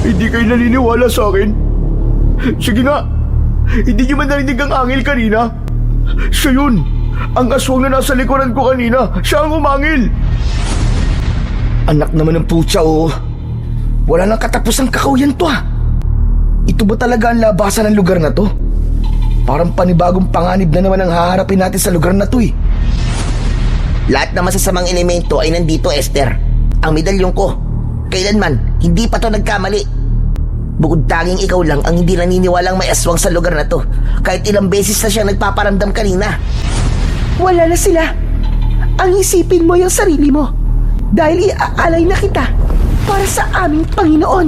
Hindi kayo naniniwala sa akin? Sige nga, hindi niyo man narinig ang angel kanina? Siya yun! Ang aswang na nasa likuran ko kanina, siya ang umangil! Anak naman ng putya, oh. Wala nang katapusang kakauyan to, ah. Ito ba talaga ang labasan ng lugar na to? Parang panibagong panganib na naman ang haharapin natin sa lugar na to, eh. Lahat ng masasamang elemento ay nandito, Esther. Ang medalyon ko, kailanman, hindi pa to nagkamali. Bukod tanging ikaw lang ang hindi naniniwalang may aswang sa lugar na to. Kahit ilang beses na siyang nagpaparamdam kanina. Wala na sila. Ang isipin mo yung sarili mo. Dahil iaalay na kita para sa aming Panginoon.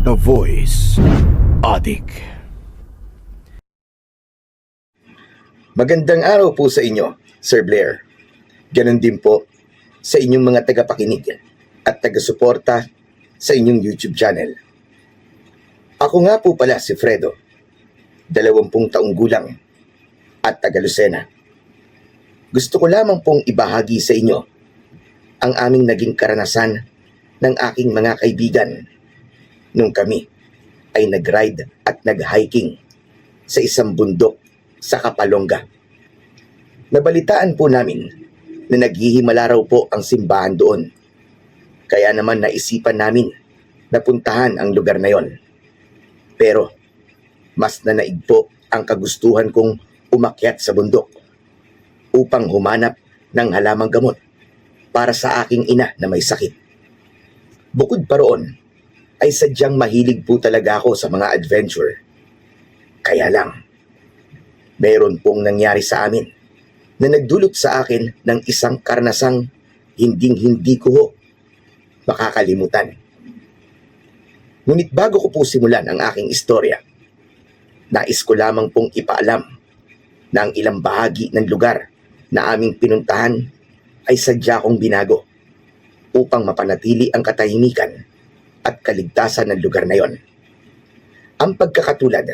The Voice Addict. Magandang araw po sa inyo, Sir Blair. Ganon din po sa inyong mga tagapakinig at taga-suporta sa inyong YouTube channel. Ako nga po pala si Fredo, 20 taong gulang at taga Lucena. Gusto ko lamang pong ibahagi sa inyo ang aming naging karanasan ng aking mga kaibigan nung kami ay nag-ride at nag-hiking sa isang bundok sa Kapalonga. Nabalitaan po namin na naghihimala raw po ang simbahan doon. Kaya naman naisipan namin na puntahan ang lugar na yon. Pero mas nanaig po ang kagustuhan kong umakyat sa bundok upang humanap ng halamang gamot para sa aking ina na may sakit. Bukod pa roon, ay sadyang mahilig po talaga ako sa mga adventure. Kaya lang, mayroon pong nangyari sa amin na nagdulot sa akin ng isang karanasang hinding-hindi ko ho makakalimutan. Ngunit bago ko po simulan ang aking istorya, nais ko lamang pong ipaalam na ang ilang bahagi ng lugar na aming pinuntahan ay sadya kong binago upang mapanatili ang katahimikan at kaligtasan ng lugar na yon. Ang pagkakatulad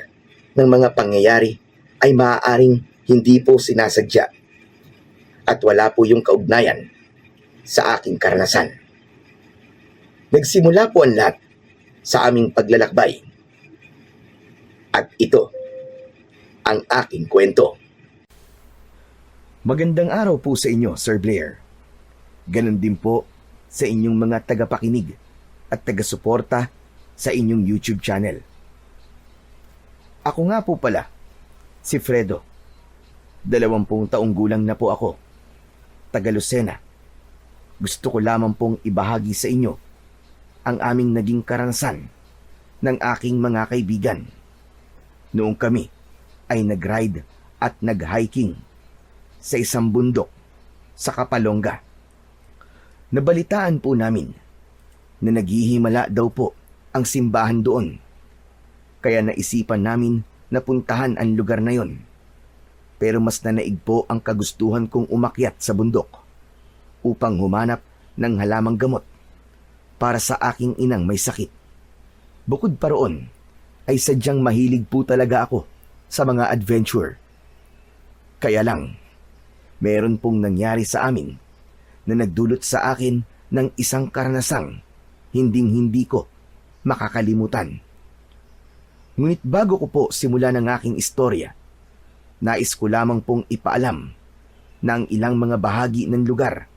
ng mga pangyayari ay maaaring hindi po sinasadya at wala po yung kaugnayan sa aking karanasan. Nagsimula po ang lahat sa aming paglalakbay. At ito ang aking kwento. Magandang araw po sa inyo, Sir Blair. Ganon din po sa inyong mga tagapakinig at taga-suporta sa inyong YouTube channel. Ako nga po pala, si Fredo. 20 taong gulang na po ako. Taga Lucena. Gusto ko lamang pong ibahagi sa inyo ang aming naging karanasan ng aking mga kaibigan. Noong kami ay nag-ride at nag-hiking sa isang bundok sa Kapalonga. Nabalitaan po namin na naghihimala daw po ang simbahan doon. Kaya naisipan namin na puntahan ang lugar na yon. Pero mas nanaig po ang kagustuhan kong umakyat sa bundok upang humanap ng halamang gamot para sa aking inang may sakit. Bukod pa roon, ay sadyang mahilig po talaga ako sa mga adventure. Kaya lang, meron pong nangyari sa amin na nagdulot sa akin ng isang karanasang hinding-hindi ko makakalimutan. Ngunit bago ko po simulan ang aking istorya, nais ko lamang pong ipaalam na ang ilang mga bahagi ng lugar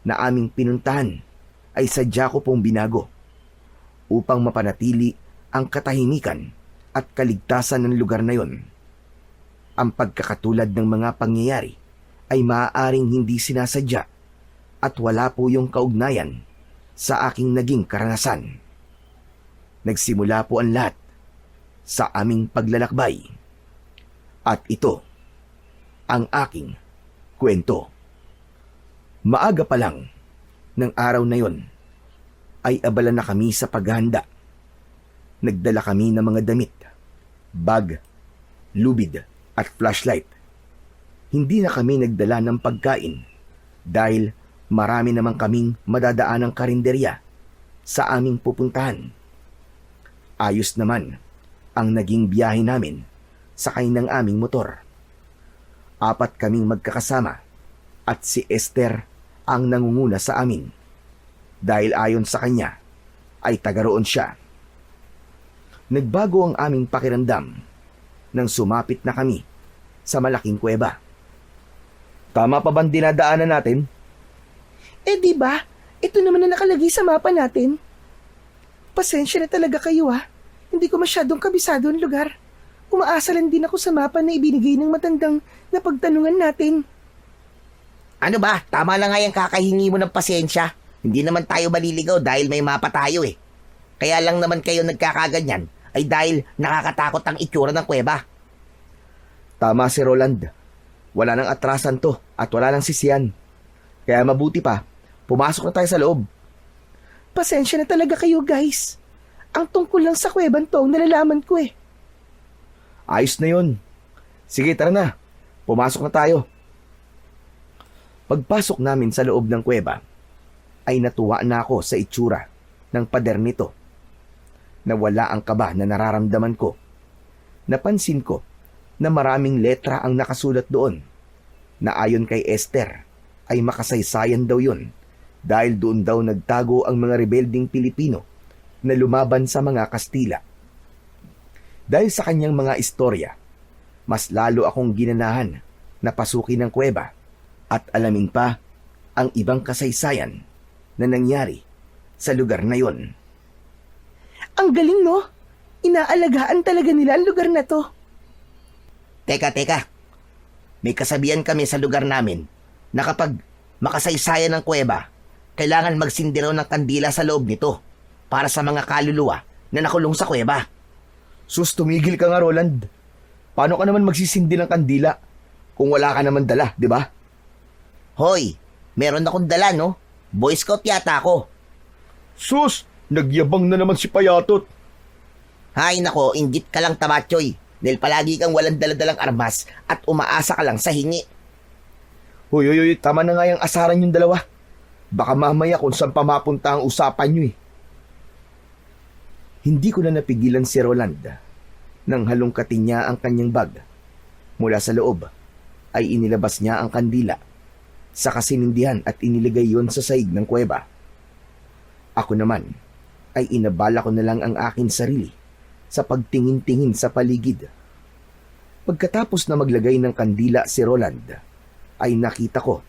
na aming pinuntahan ay sadya ko pong binago upang mapanatili ang katahimikan at kaligtasan ng lugar na yon. Ang pagkakatulad ng mga pangyayari ay maaaring hindi sinasadya at wala po yung kaugnayan sa aking naging karanasan. Nagsimula po ang lahat sa aming paglalakbay. At ito ang aking kwento. Maaga pa lang ng araw na yon ay abala na kami sa paghahanda. Nagdala kami ng mga damit, bag, lubid at flashlight. Hindi na kami nagdala ng pagkain dahil marami naman kaming madadaanang karinderya sa aming pupuntahan. Ayos naman ang naging biyahe namin sakay ng aming motor. 4 kaming magkakasama At si Esther ang nangunguna sa amin. Dahil ayon sa kanya, ay tagaroon siya. Nagbago ang aming pakiramdam nang sumapit na kami sa malaking kuweba. Tama pa bang dinadaanan natin? Eh di ba? Ito naman na nakalagay sa mapa natin. Pasensya na talaga kayo Hindi ko masyadong kabisado ang lugar. Umaasa lang din ako sa mapa na ibinigay ng matandang na pagtanungan natin. Ano ba? Tama lang nga yung kakahingi mo ng pasensya. Hindi naman tayo maliligaw dahil may mapa tayo eh. Kaya lang naman kayo nagkakaganyan ay dahil nakakatakot ang itsura ng kuweba. Tama si Roland. Wala nang atrasan to at wala nang sisiyan. Kaya mabuti pa, pumasok na tayo sa loob. Pasensya na talaga kayo guys. Ang tungkol lang sa kuweban to ang nalalaman ko eh. Ayos na yun. Sige, tara na. Pumasok na tayo. Pagpasok namin sa loob ng kuweba, ay natuwa na ako sa itsura ng pader nito. Nawala ang kaba na nararamdaman ko. Napansin ko na maraming letra ang nakasulat doon na ayon kay Esther ay makasaysayan daw yun dahil doon daw nagtago ang mga rebelding Pilipino na lumaban sa mga Kastila. Dahil sa kanyang mga istorya, mas lalo akong ginanahan na pasukin ng kuweba at alamin pa ang ibang kasaysayan na nangyari sa lugar na yon. Ang galing no? Inaalagaan talaga nila ang lugar na to. Teka. May kasabihan kami sa lugar namin na kapag makasaysayan ng kuweba, kailangan magsindi raw ng kandila sa loob nito para sa mga kaluluwa na nakulong sa kuweba. Sus, tumigil ka nga, Roland. Paano ka naman magsisindi ng kandila kung wala ka naman dala, di ba? Hoy, meron akong dala no? Boy Scout yata ako. Sus, nagyabang na naman si Payatot. Hay nako, inggit ka lang tamatsoy. Dahil palagi kang walang daladalang armas at umaasa ka lang sa hingi. Hoy, tama na nga yung asaran yung dalawa. Baka mamaya kung saan pa mapunta ang usapan nyo eh. Hindi ko na napigilan si Roland nang halongkatin niya ang kanyang bag. Mula sa loob ay inilabas niya ang kandila sa kasinindihan at inilagay yon sa sahig ng kuweba. Ako naman ay inabala ko na lang ang aking sarili sa pagtingin-tingin sa paligid. Pagkatapos na maglagay ng kandila si Roland, ay nakita ko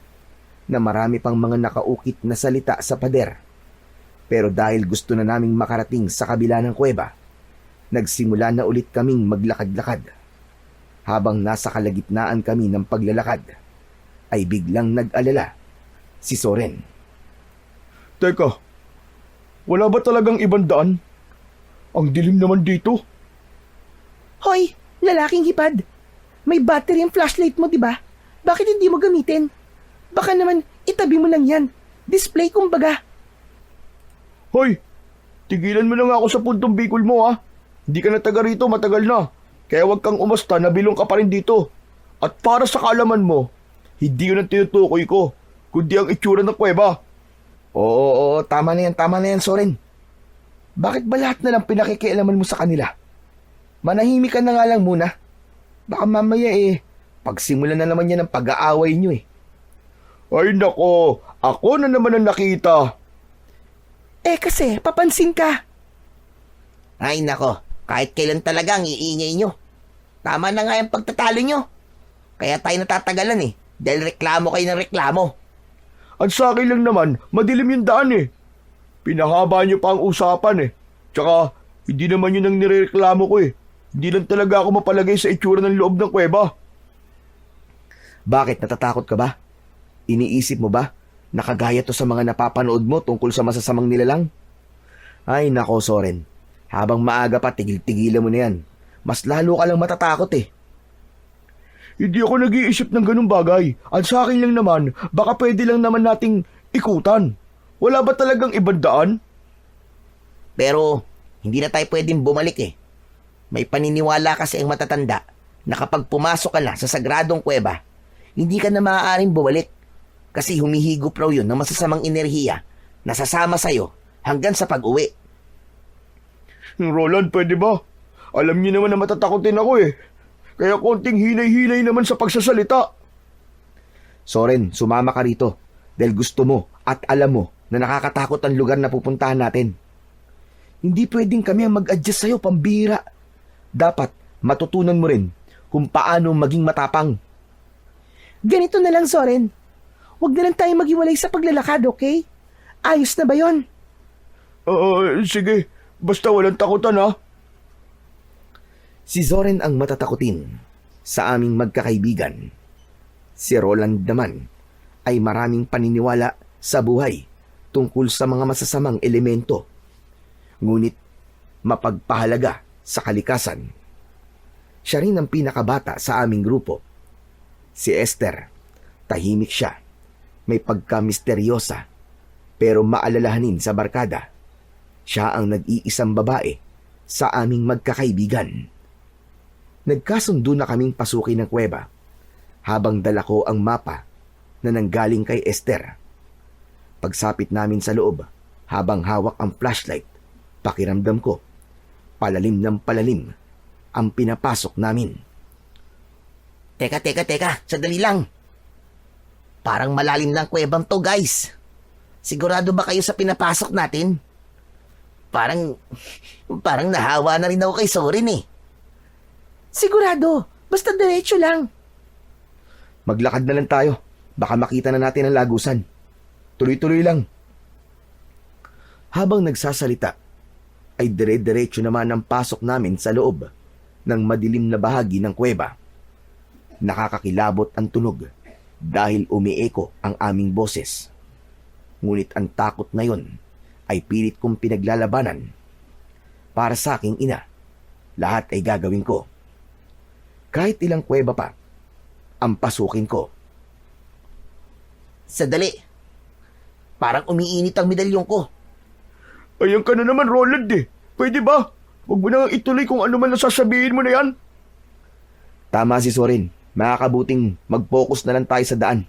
na marami pang mga nakaukit na salita sa pader. Pero dahil gusto na naming makarating sa kabila ng kuweba, nagsimula na ulit kaming maglakad-lakad. Habang nasa kalagitnaan kami ng paglalakad, ay biglang nag-alala si Soren. Teka, wala ba talagang ibang daan? Ang dilim naman dito. Hoy, lalaking hipad. May battery ang flashlight mo, di ba? Bakit hindi mo gamitin? Baka naman itabi mo lang yan. Display kumbaga. Hoy, tigilan mo na nga ako sa puntong Bicol mo Hindi ka na taga rito, matagal na. Kaya wag kang umasta na bilong ka pa rin dito. At para sa kaalaman mo, hindi yun ang tinutukoy ko, kundi ang itsura ng kuweba. Oo, tama na yan, Soren. Bakit ba lahat na lang pinakikialaman mo sa kanila? Manahimik ka na nga lang muna. Baka mamaya pagsimulan na naman yan ang pag-aaway nyo Ay nako, ako na naman ang nakita. Kasi, papansin ka. Ay nako, kahit kailan talaga ang iingay nyo. Tama na nga yung pagtatalo nyo. Kaya tayo natatagalan dahil reklamo kayo ng reklamo. At sa akin lang naman, madilim yung daan Pinahaba niyo pa ang usapan Tsaka, hindi naman yun ang nireklamo ko Hindi lang talaga ako mapalagay sa itsura ng loob ng kuweba. Bakit, natatakot ka ba? Iniisip mo ba na kagaya to sa mga napapanood mo tungkol sa masasamang nilalang? Ay nako, Soren. Habang maaga pa, tigil-tigilan mo na yan. Mas lalo ka lang matatakot Hindi ako nag-iisip ng ganung bagay. At sa akin lang naman, baka pwede lang naman nating ikutan. Wala ba talagang ibang daan? Pero, hindi na tayo pwedeng bumalik May paniniwala kasi ang matatanda na kapag pumasok ka na sa sagradong kuweba, hindi ka na maaaring bumalik. Kasi humihigop raw yun ng masasamang enerhiya na sasama sa'yo hanggang sa pag-uwi. Roland, pwede ba? Alam niyo naman na matatakotin ako Kaya konting hinay-hinay naman sa pagsasalita. Soren, sumama ka rito dahil gusto mo at alam mo na nakakatakot ang lugar na pupuntahan natin. Hindi pwedeng kami ang mag-adjust sa'yo, pambira. Dapat matutunan mo rin kung paano maging matapang. Ganito na lang, Soren. Huwag na lang tayo maghiwalay sa paglalakad, okay? Ayos na ba yon? Sige. Basta walang takutan ha. Si Soren ang matatakutin sa aming magkakaibigan. Si Roland naman ay maraming paniniwala sa buhay tungkol sa mga masasamang elemento. Ngunit mapagpahalaga sa kalikasan. Siya rin ang pinakabata sa aming grupo. Si Esther, tahimik siya. May pagka-misteryosa pero maalalahanin sa barkada. Siya ang nag-iisang babae sa aming magkakaibigan. Nagkasundo na kaming pasukin ng kuweba habang dala ko ang mapa na nanggaling kay Esther. Pagsapit namin sa loob habang hawak ang flashlight, pakiramdam ko, palalim ng palalim ang pinapasok namin. Teka, sandali lang. Parang malalim ng kuwebang to, guys. Sigurado ba kayo sa pinapasok natin? Parang nahawa na rin ako kay Soren eh. Sigurado. Basta diretso lang. Maglakad na lang tayo. Baka makita na natin ang lagusan. Tuloy-tuloy lang. Habang nagsasalita, ay dire-diretso naman ang pasok namin sa loob ng madilim na bahagi ng kuweba. Nakakakilabot ang tunog dahil umieko ang aming boses. Ngunit ang takot na yon ay pilit kong pinaglalabanan. Para sa aking ina, lahat ay gagawin ko. Kahit ilang kuweba pa, ang pasukin ko. Sandali. Parang umiinit ang medalyong ko. Ayan ka na naman, Roland eh. Pwede ba? Huwag mo na ituloy kung ano man nasasabihin mo na yan. Tama si Soren. Makakabuting mag-focus na lang tayo sa daan.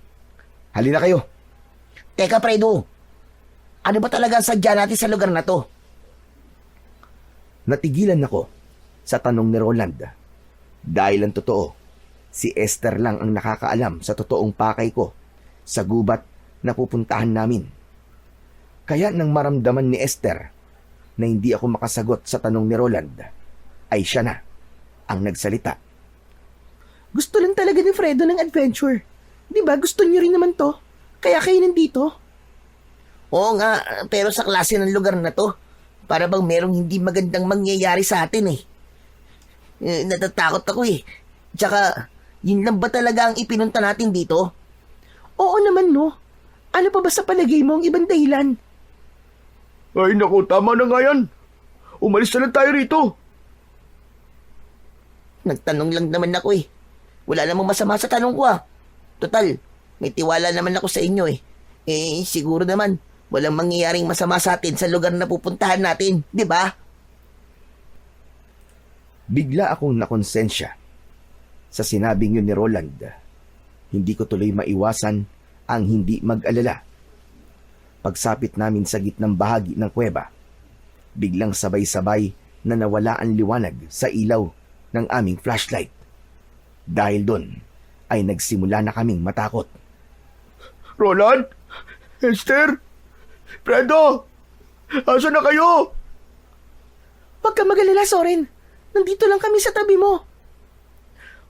Halina kayo. Teka, Fredo. Ano ba talaga ang sadya natin sa lugar na to? Natigilan ako sa tanong ni Roland. Dahil ang totoo, si Esther lang ang nakakaalam sa totoong pakay ko sa gubat na pupuntahan namin. Kaya nang maramdaman ni Esther na hindi ako makasagot sa tanong ni Roland, ay siya na ang nagsalita. Gusto lang talaga ni Fredo ng adventure. Di ba gusto niyo rin naman to? Kaya kayo nandito? Oo nga, pero sa klase ng lugar na to, para bang merong hindi magandang mangyayari sa atin eh. Natatakot ako eh. Tsaka, yun lang ba talaga ang ipinunta natin dito? Oo naman, no. Ano pa ba sa palagay mo ang ibang dahilan? Ay naku, tama na nga yan. Umalis na lang tayo rito. Nagtanong lang naman ako eh. Wala namang masama sa tanong ko ah. Total, may tiwala naman ako sa inyo eh. Siguro naman, walang mangyayaring masama sa atin sa lugar na pupuntahan natin, di ba? Bigla akong nakonsensya sa sinabing yun ni Roland. Hindi ko tuloy maiwasan ang hindi mag-alala. Pagsapit namin sa gitnang bahagi ng kuweba, biglang sabay-sabay na nawala ang liwanag sa ilaw ng aming flashlight. Dahil doon ay nagsimula na kaming matakot. Roland? Esther? Fredo? Asa na kayo? Huwag ka mag-alala, Soren. Nandito lang kami sa tabi mo.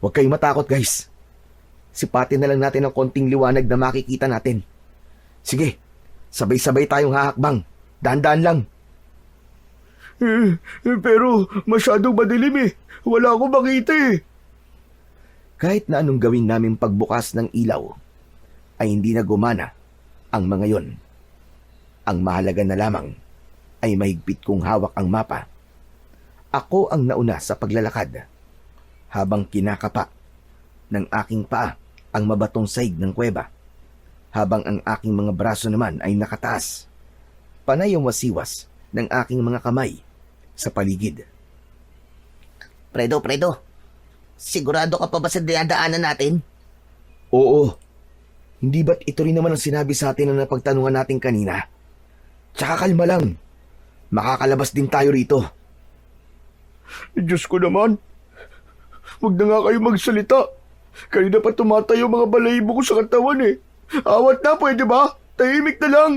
Huwag kayong matakot, guys. Sipatin na lang natin ang konting liwanag na makikita natin. Sige, sabay-sabay tayong hahakbang. Dahan-dahan lang. Pero masyadong madilim eh. Wala akong makita eh. Kahit na anong gawin namin pagbukas ng ilaw, ay hindi na gumana ang mga yon. Ang mahalaga na lamang ay mahigpit kong hawak ang mapa. Ako ang nauna sa paglalakad, habang kinakapa ng aking paa ang mabatong saig ng kuweba, habang ang aking mga braso naman ay nakataas. Panay ang wasiwas ng aking mga kamay sa paligid. Fredo, sigurado ka pa ba sa dinadaanan natin? Oo. Hindi ba't ito rin naman ang sinabi sa atin na napagtanungan natin kanina? Tsaka kalma lang. Makakalabas din tayo rito. Diyos ko naman. Huwag na nga kayo magsalita. Kanina pa tumatayo mga balahibo ko sa katawan eh. Awat na, pwede ba? Tahimik na lang.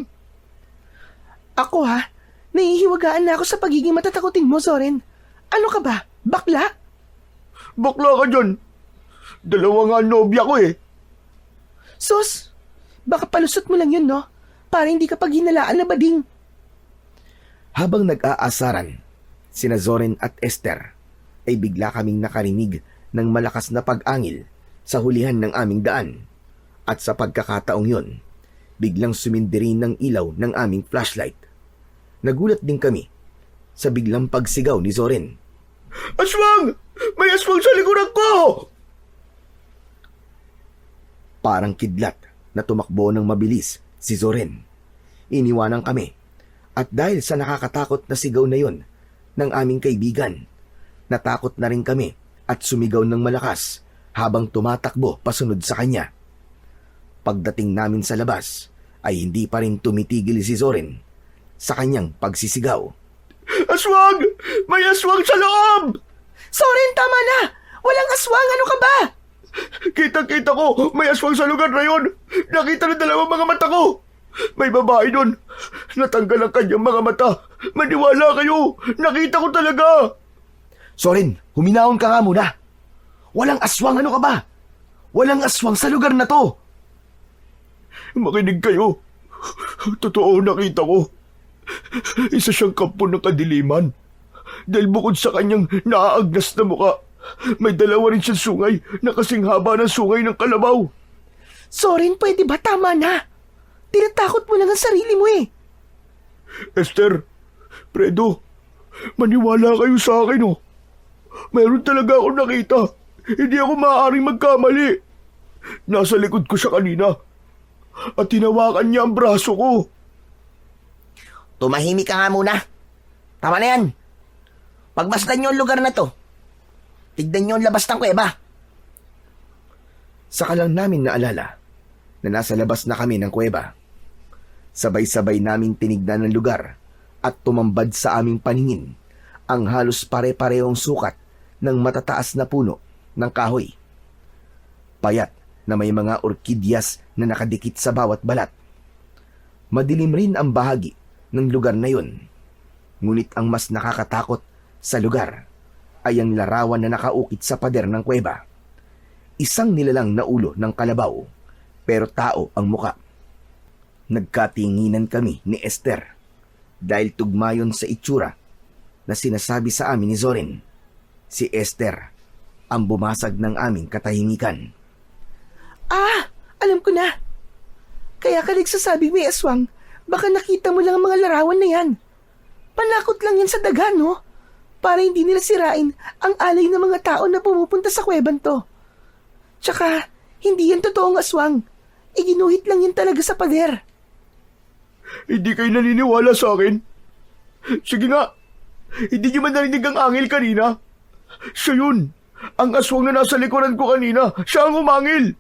Ako ha, nahihiwagaan na ako sa pagiging matatakotin mo, Zoren. Ano ka ba? Bakla? Bakla ka dyan. Dalawa nga ang nobya ko eh. Sus, baka palusot mo lang yun, no? Para hindi ka paghinalaan na bading. Habang nag-aasaran, sina Zoren at Esther ay bigla kaming nakarinig ng malakas na pag-angil sa hulihan ng aming daan. At sa pagkakataong yon, biglang sumindiri ng ilaw ng aming flashlight. Nagulat din kami sa biglang pagsigaw ni Zoren. Aswang! May aswang sa likuran ko! Parang kidlat na tumakbo ng mabilis si Zoren. Iniwanan kami at dahil sa nakakatakot na sigaw na yon ng aming kaibigan, natakot na rin kami at sumigaw ng malakas habang tumatakbo pasunod sa kanya. Pagdating namin sa labas ay hindi pa rin tumitigil si Zoren sa kanyang pagsisigaw. Aswang! May aswang sa loob! Zoren, tama na! Walang aswang, ano ka ba? Kitang-kita ko, may aswang sa lugar na yon. Nakita ng dalawang mga mata ko. May babae doon. Natanggal ang kanyang mga mata. Maniwala kayo, nakita ko talaga. Zoren, huminahon ka nga muna. Walang aswang, ano ka ba? Walang aswang sa lugar na to. Makinig kayo. Totoo nakita ko. Isa siyang kampo ng kadiliman. Dahil bukod sa kanyang naaagnas na muka, may dalawa rin siyang sungay na kasing haba ng sungay ng kalabaw. Zoren, pwede ba? Tama na. Tinatakot mo lang ang sarili mo eh. Esther, Fredo, maniwala kayo sa akin oh. Meron talaga akong nakita. Hindi ako maaaring magkamali. Nasa likod ko siya kanina. At tinawakan niya ang braso ko. Tumahimik ka nga muna. Tama na yan. Pagmasdan niyo ang lugar na to. Tignan niyo ang labas ng kuweba. Saka lang namin naalala na nasa labas na kami ng kuweba. Sabay-sabay naming tinignan ng lugar at tumambad sa aming paningin ang halos pare-parehong sukat ng matataas na puno ng kahoy. Payat na may mga orkidyas na nakadikit sa bawat balat. Madilim rin ang bahagi ng lugar na yun. Ngunit ang mas nakakatakot sa lugar ay ang larawan na nakaukit sa pader ng kuweba. Isang nilalang na ulo ng kalabaw, pero tao ang muka. Nagkatinginan kami ni Esther dahil tugmayon sa itsura na sinasabi sa amin ni Zoren. Si Esther ang bumasag ng aming katahimikan. Ah, alam ko na. Kaya ka nagsasabing may aswang, baka nakita mo lang ang mga larawan na yan. Panakot lang yan sa daga, no? Para hindi nila sirain ang alay ng mga tao na pumupunta sa kuweban to. Tsaka, hindi yan totoong aswang. Iginuhit lang yan talaga sa pader. Hindi kayo naniniwala sa akin? Sige nga, hindi niyo man narinig ang angel kanina? Siya yun. Ang aswang na nasa likuran ko kanina, siya ang umangil.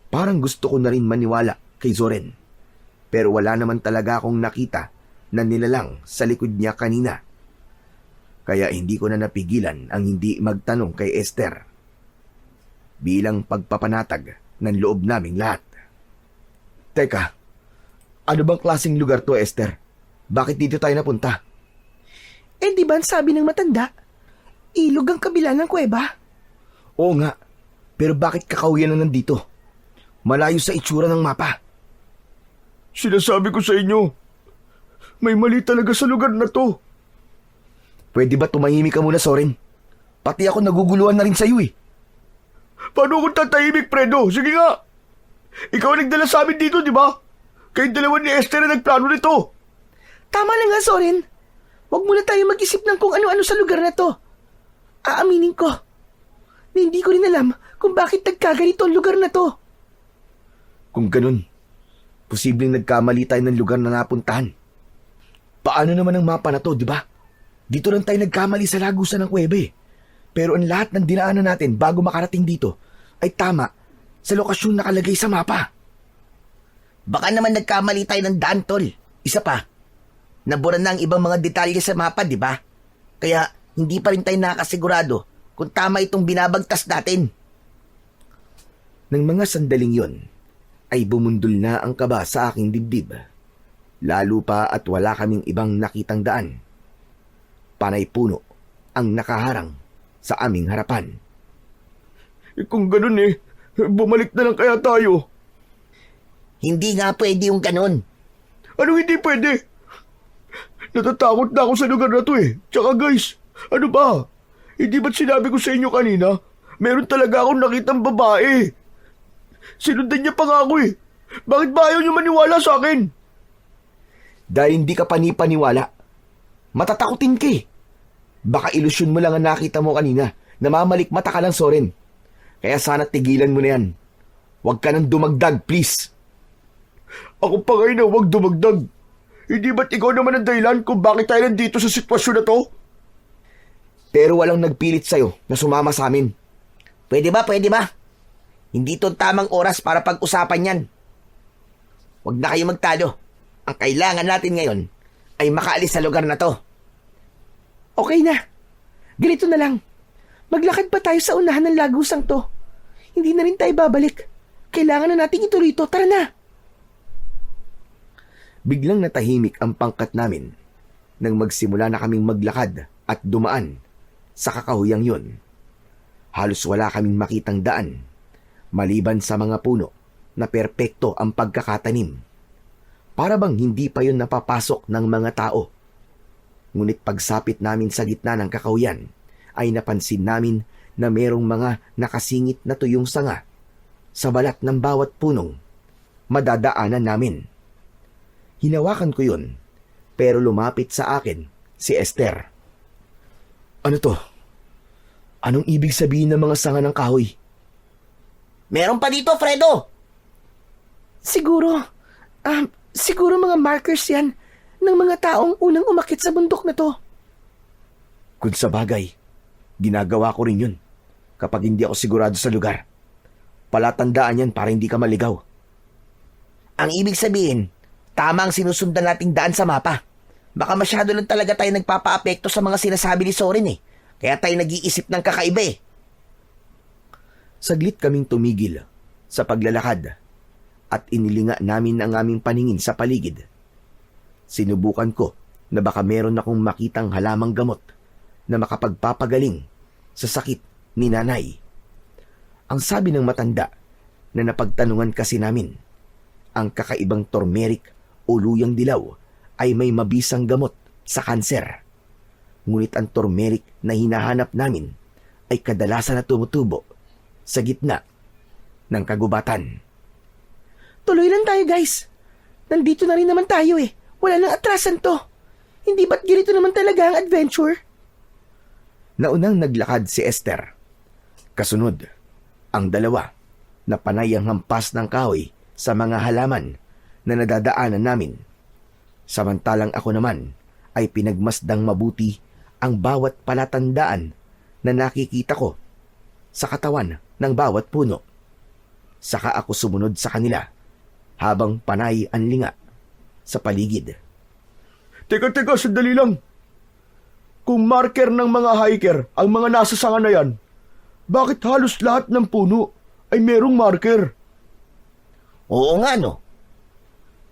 Parang gusto ko na rin maniwala kay Zoren. Pero wala naman talaga akong nakita na nilalang sa likod niya kanina. Kaya hindi ko na napigilan ang hindi magtanong kay Esther. Bilang pagpapanatag ng loob naming lahat. Teka, ano bang klaseng lugar to, Esther? Bakit dito tayo napunta? Eh di ba ang sabi ng matanda? Ilog ang kabila ng kuweba. Oo nga, pero bakit kakahuyan na nandito? Malayo sa itsura ng mapa. Sinasabi ko sa inyo, may mali talaga sa lugar na to. Pwede ba tumahimik ka muna, Zoren? Pati ako naguguluhan na rin sa'yo eh. Paano kung tatahimik, Fredo? Sige nga. Ikaw ang nagdala sa amin dito, di ba? Kayong dalawa ni Esther na nagplano nito. Tama na nga, Zoren. Huwag muna tayo mag-isip ng kung ano-ano sa lugar na to. Aaminin ko na hindi ko rin alam kung bakit nagkaganito ang lugar na to. Kung ganun, posibleng nagkamali tayo ng lugar na napuntahan. Paano naman ang mapa na to, di ba? Dito lang tayo nagkamali sa lagusan ng kuweba eh. Pero ang lahat ng dinaanan natin bago makarating dito ay tama sa lokasyon nakalagay sa mapa. Baka naman nagkamali tayo ng daan, tol. Isa pa, nabura na ang ibang mga detalye sa mapa, di ba? Kaya hindi pa rin tayo nakasigurado kung tama itong binabagtas natin. Nang mga sandaling yon, ay bumundol na ang kaba sa aking dibdib. Lalo pa at wala kaming ibang nakitang daan. Panay puno ang nakaharang sa aming harapan. Kung ganun bumalik na lang kaya tayo. Hindi nga pwede yung ganun. Anong hindi pwede? Natatakot na ako sa lugar na to Tsaka guys, ano ba? Hindi ba't sinabi ko sa inyo kanina? Meron talaga akong nakitang babae. Sinundan niya pa nga ako Bakit ba ayaw niyo maniwala sa akin? Dahil hindi ka panipaniwala. Matatakutin ka Baka ilusyon mo lang ang nakita mo kanina. Namamalikmata ka lang, Soren. Kaya sana tigilan mo na yan. Huwag ka nang dumagdag, please. Ako pa ngayon na huwag dumagdag. Hindi ba't ikaw naman ang dahilan kung bakit tayo nandito sa sitwasyon na to? Pero walang nagpilit sa'yo na sumama sa amin. Pwede ba? Hindi to tamang oras para pag-usapan yan. Huwag na kayo magtalo. Ang kailangan natin ngayon ay makaalis sa lugar na to. Okay na. Ganito na lang. Maglakad pa tayo sa unahan ng lagusang to. Hindi na rin tayo babalik. Kailangan na nating ituloy ito. Tara na. Biglang natahimik ang pangkat namin nang magsimula na kaming maglakad at dumaan sa kakahuyang yun. Halos wala kaming makitang daan, maliban sa mga puno na perpekto ang pagkakatanim. Para bang hindi pa yun napapasok ng mga tao. Ngunit pagsapit namin sa gitna ng kakahuyan, ay napansin namin na merong mga nakasingit na tuyong sanga sa balat ng bawat punong madadaanan namin. Hinawakan ko yun, pero lumapit sa akin si Esther. Ano to? Anong ibig sabihin ng mga sanga ng kahoy? Meron pa dito, Fredo! Siguro mga markers yan ng mga taong unang umakyat sa bundok na to. Kung sa bagay, ginagawa ko rin yun kapag hindi ako sigurado sa lugar. Palatandaan yan para hindi ka maligaw. Ang ibig sabihin, tama ang sinusundan nating daan sa mapa. Baka masyado lang talaga tayo nagpapa-apekto sa mga sinasabi ni Soren Kaya tayo nag-iisip ng kakaiba Saglit kaming tumigil sa paglalakad at inilinga namin ang aming paningin sa paligid. Sinubukan ko na baka meron akong makitang halamang gamot na makapagpapagaling sa sakit ni nanay. Ang sabi ng matanda na napagtanungan kasi namin, ang kakaibang turmeric o luyang dilaw ay may mabisang gamot sa kanser. Ngunit ang turmeric na hinahanap namin ay kadalasan na tumutubo sa gitna ng kagubatan. Tuloy lang tayo, guys. Nandito na rin naman tayo Wala nang atrasan to. Hindi ba't ganito naman talaga ang adventure? Naunang naglakad si Esther. Kasunod, ang dalawa na panay ang hampas ng kahoy sa mga halaman na nadadaanan namin. Samantalang ako naman ay pinagmasdang mabuti ang bawat palatandaan na nakikita ko sa katawan ng bawat puno. Saka ako sumunod sa kanila habang panay ang linga sa paligid. Teka, sandali lang. Kung marker ng mga hiker ang mga nasa sanga na yan, bakit halos lahat ng puno ay merong marker? Oo nga, no?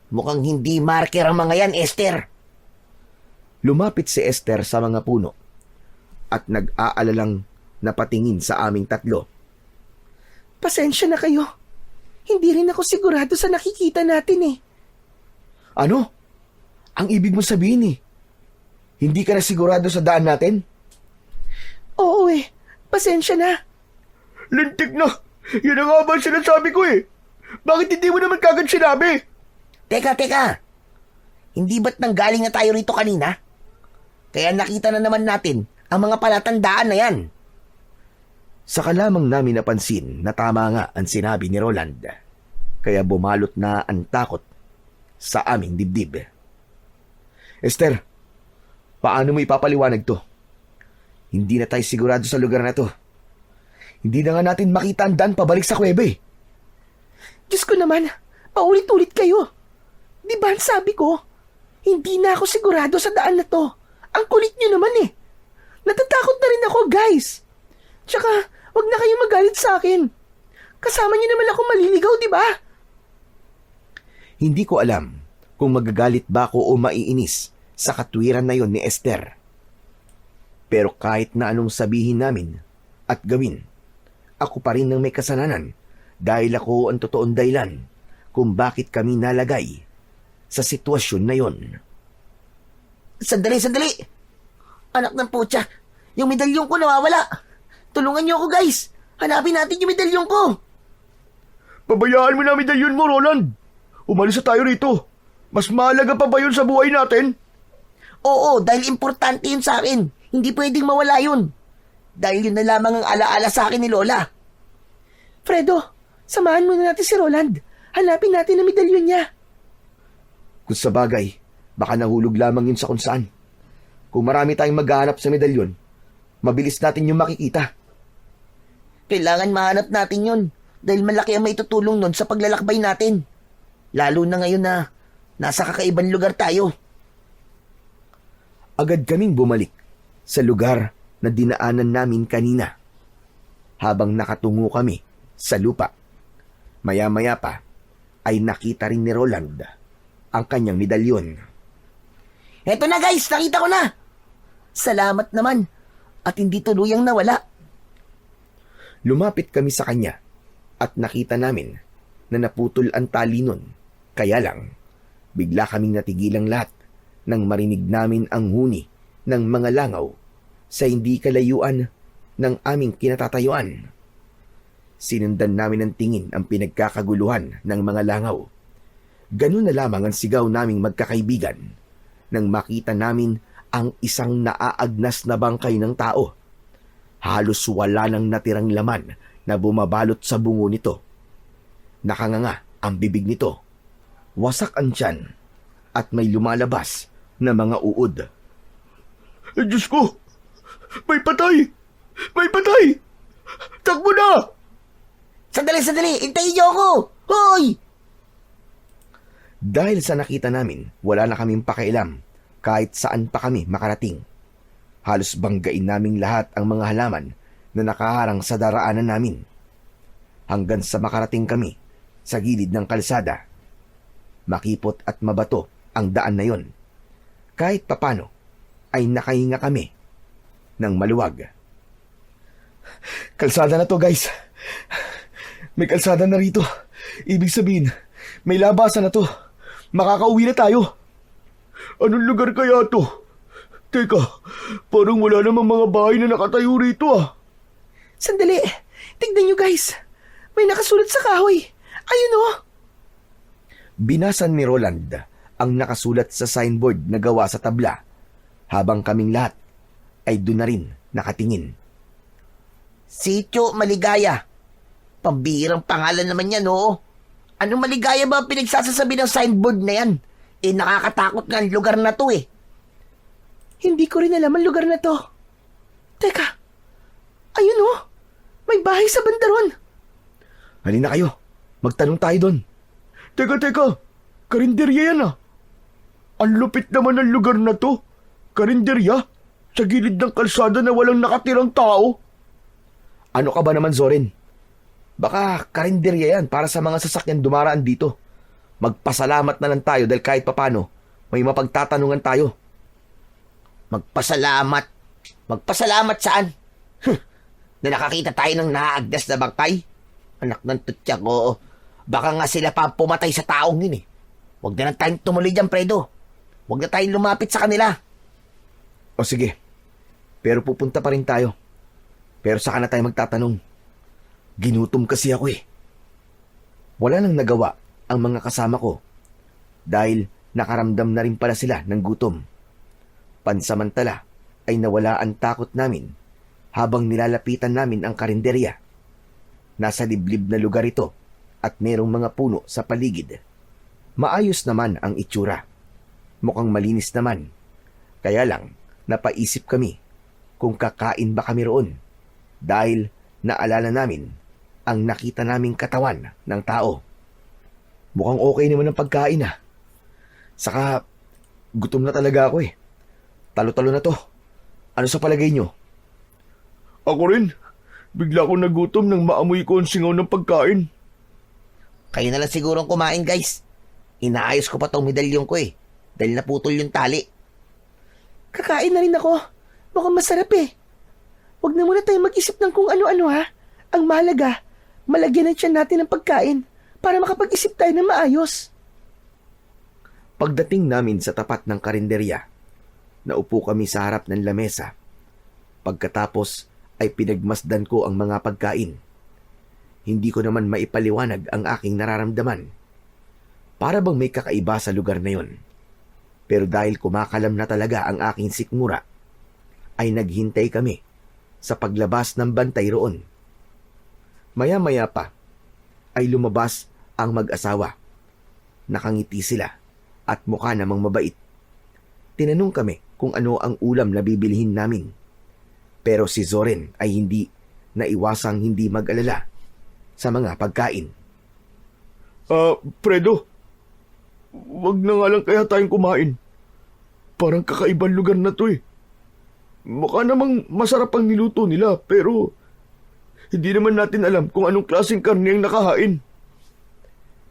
Mukhang hindi marker ang mga yan, Esther. Lumapit si Esther sa mga puno at nag-aalalang napatingin sa aming tatlo. Pasensya na kayo. Hindi rin ako sigurado sa nakikita natin Ano? Ang ibig mo sabihin hindi ka na sigurado sa daan natin? Oo pasensya na. Lintik na! Yan ang nga ba ang sinasabi ko Bakit hindi mo naman kagad sinabi? Teka. Hindi ba't nanggaling na tayo rito kanina? Kaya nakita na naman natin ang mga palatandaan na yan. Saka lamang namin napansin na tama nga ang sinabi ni Roland. Kaya bumalot na ang takot sa aming dibdib. Esther, paano mo ipapaliwanag to? Hindi na tayo sigurado sa lugar na to. Hindi na nga natin makita ang daan pabalik sa kuweba Diyos ko naman, paulit-ulit kayo. Di ba ang sabi ko? Hindi na ako sigurado sa daan na to. Ang kulit nyo naman Natatakot na rin ako, guys. Tsaka, wag na kayo magalit sa akin. Kasama niyo naman ako maliligaw, di ba? Hindi ko alam kung magagalit ba ako o maiinis sa katwiran na yon ni Esther. Pero kahit na anong sabihin namin at gawin, ako pa rin ang may kasalanan dahil ako ang totoong dahilan kung bakit kami nalagay sa sitwasyon na yon. Sandali, sandali! Anak ng putya, yung medalyon ko nawawala. Tulungan niyo ako, guys. Hanapin natin yung medalyon ko. Pabayaan mo na medalyon mo, Roland. Umalis na tayo rito. Mas mahalaga pa ba yun sa buhay natin? Oo, dahil importante yun sa akin. Hindi pwedeng mawala yun. Dahil yun na lamang ang alaala sa akin ni Lola. Fredo, samahan muna natin si Roland. Hanapin natin ang medalyon niya. Kung sa bagay, baka nahulog lamang yun sa kung saan. Kung marami tayong maghahanap sa medalyon, mabilis natin yung makikita. Kailangan mahanap natin yun. Dahil malaki ang may tutulong nun sa paglalakbay natin. Lalo na ngayon na nasa kakaibang lugar tayo. Agad kaming bumalik sa lugar na dinaanan namin kanina. Habang nakatungo kami sa lupa, maya-maya pa ay nakita rin ni Roland ang kanyang medalyon. Eto na guys, nakita ko na. Salamat naman. At hindi tuluyang nawala. Lumapit kami sa kanya at nakita namin na naputol ang tali nun. Kaya lang, bigla kaming natigilang lahat nang marinig namin ang huni ng mga langaw sa hindi kalayuan ng aming kinatatayuan. Sinundan namin ng tingin ang pinagkakaguluhan ng mga langaw. Ganun na lamang ang sigaw naming magkakaibigan nang makita namin ang isang naaagnas na bangkay ng tao. Halos wala nang natirang laman na bumabalot sa bungo nito. Nakanganga ang bibig nito. Wasak ang tiyan at may lumalabas na mga uod. Diyos ko! May patay! May patay! Takbo na! Sandali, sandali! Hintayin niyo ako! Hoy! Dahil sa nakita namin, wala na kaming pakialam kahit saan pa kami makarating. Halos banggain naming lahat ang mga halaman na nakaharang sa daraanan namin. Hanggang sa makarating kami sa gilid ng kalsada. Makipot at mabato ang daan na yon. Kahit papano ay nakahinga kami ng maluwag. Kalsada na to, guys. May kalsada na rito. Ibig sabihin, may labasan na to. Makakauwi na tayo. Anong lugar kaya to? Teka, parang wala namang mga bahay na nakatayo rito ah. Sandali, tignan niyo guys. May nakasulat sa kahoy. Ayun oh. Binasan ni Roland ang nakasulat sa signboard na gawa sa tabla, habang kaming lahat ay doon na rin nakatingin. Sitio Maligaya. Pambihirang pangalan naman yan, oo. Anong maligaya ba ang pinagsasasabi ng signboard na yan? Eh, nakakatakot nga ang lugar na to eh. Hindi ko rin alam ang lugar na to. Teka, ayun oh. May bahay sa bandaron. Halina kayo, magtanong tayo doon. Teka. Karinderya yan ah. Ang lupit naman ng lugar na to. Karinderya? Sa gilid ng kalsada na walang nakatirang tao. Ano ka ba naman, Zorin? Baka karinderya yan para sa mga sasakyan dumaraan dito. Magpasalamat na lang tayo dahil kahit papano may mapagtatanungan tayo. Magpasalamat. Magpasalamat saan? Na nakakita tayo ng naagdas na bangkay? Anak ng tutya ko. Baka nga sila pa ang pumatay sa taong yun eh. Huwag na lang tayong tumuloy dyan, Fredo. Huwag na tayong lumapit sa kanila. O sige, pero pupunta pa rin tayo. Pero saka na tayo magtatanong. Ginutom kasi ako eh. Wala nang nagawa ang mga kasama ko dahil nakaramdam na rin pala sila ng gutom. Pansamantala ay nawala ang takot namin habang nilalapitan namin ang karinderya. Nasa liblib na lugar ito at merong mga puno sa paligid. Maayos naman ang itsura. Mukhang malinis naman. Kaya lang, napaisip kami kung kakain ba kami roon dahil naalala namin ang nakita naming katawan ng tao. Mukhang okay naman ang pagkain ah. Saka, gutom na talaga ako eh. Talo-talo na to. Ano sa palagay nyo? Ako rin. Bigla akong nagutom nang maamoy ko ang singaw ng pagkain. Kayo na lang sigurong kumain, guys. Inaayos ko pa tong medalyon ko eh. Dahil naputol yung tali. Kakain na rin ako. Mukhang masarap eh. Huwag na muna tayo mag-isip ng kung ano-ano ha. Ang mahalaga, malagyan ng tiyan natin ng pagkain para makapag-isip tayo ng maayos. Pagdating namin sa tapat ng karinderya, naupo kami sa harap ng lamesa. Pagkatapos ay pinagmasdan ko ang mga pagkain. Hindi ko naman maipaliwanag ang aking nararamdaman. Para bang may kakaiba sa lugar na yon. Pero dahil kumakalam na talaga ang aking sikmura, ay naghintay kami sa paglabas ng bantay roon. Maya-maya pa ay lumabas ang mag-asawa. Nakangiti sila at mukha namang mabait. Tinanong kami kung ano ang ulam na bibilihin namin. Pero si Zoren ay hindi naiwasang hindi mag-alala sa mga pagkain. Fredo, wag na nga lang kaya tayong kumain. Parang kakaibang lugar na to eh. Mukha namang masarap ang niluto nila pero hindi naman natin alam kung anong klaseng karne ang nakahain.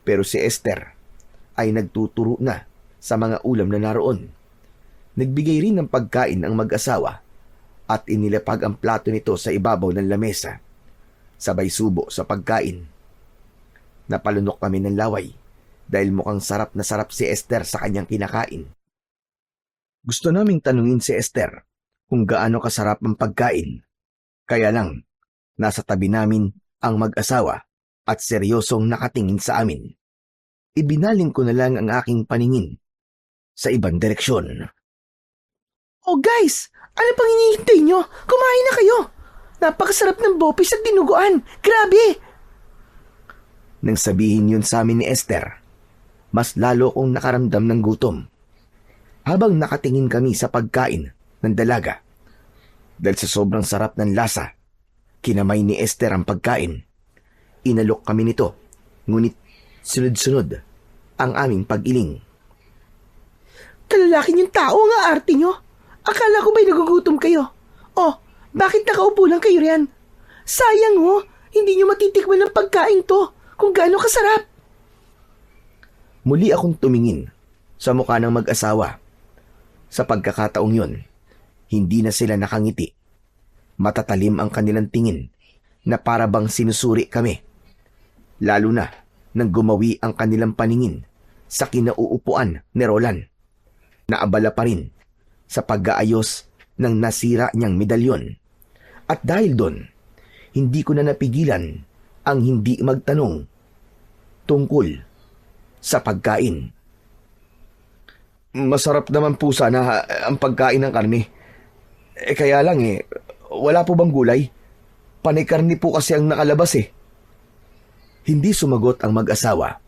Pero si Esther ay nagtuturo na sa mga ulam na naroon. Nagbigay rin ng pagkain ang mag-asawa at inilapag ang plato nito sa ibabaw ng lamesa. Sabay subo sa pagkain. Napalunok kami ng laway dahil mukhang sarap na sarap si Esther sa kanyang kinakain. Gusto naming tanungin si Esther kung gaano kasarap ang pagkain. Kaya lang, nasa tabi namin ang mag-asawa at seryosong nakatingin sa amin. Ibinaling ko na lang ang aking paningin sa ibang direksyon. Oh guys, ano pang hinihintay nyo? Kumain na kayo. Napakasarap ng bopis at dinuguan. Grabe! Nang sabihin yun sa amin ni Esther, mas lalo kong nakaramdam ng gutom. Habang nakatingin kami sa pagkain ng dalaga, dahil sa sobrang sarap ng lasa, kinamay ni Esther ang pagkain. Inalok kami nito, ngunit sunod-sunod ang aming pag-iling. Kalalaki niyong tao nga arte nyo. Akala ko ba'y nagugutom kayo? Oh, bakit nakaupo lang kayo riyan? Sayang ho, hindi nyo matitikman ng pagkain to kung gaano kasarap. Muli akong tumingin sa mukha ng mag-asawa. Sa pagkakataong yun, hindi na sila nakangiti. Matatalim ang kanilang tingin na para bang sinusuri kami. Lalo na nang gumawi ang kanilang paningin sa kinauupuan ni Roland. Naabala pa rin sa pag-aayos ng nasira niyang medalyon. At dahil doon, hindi ko na napigilan ang hindi magtanong tungkol sa pagkain. Masarap naman po sana ang pagkain ng karne. Kaya lang wala po bang gulay? Panay karne po kasi ang nakalabas eh. Hindi sumagot ang mag-asawa.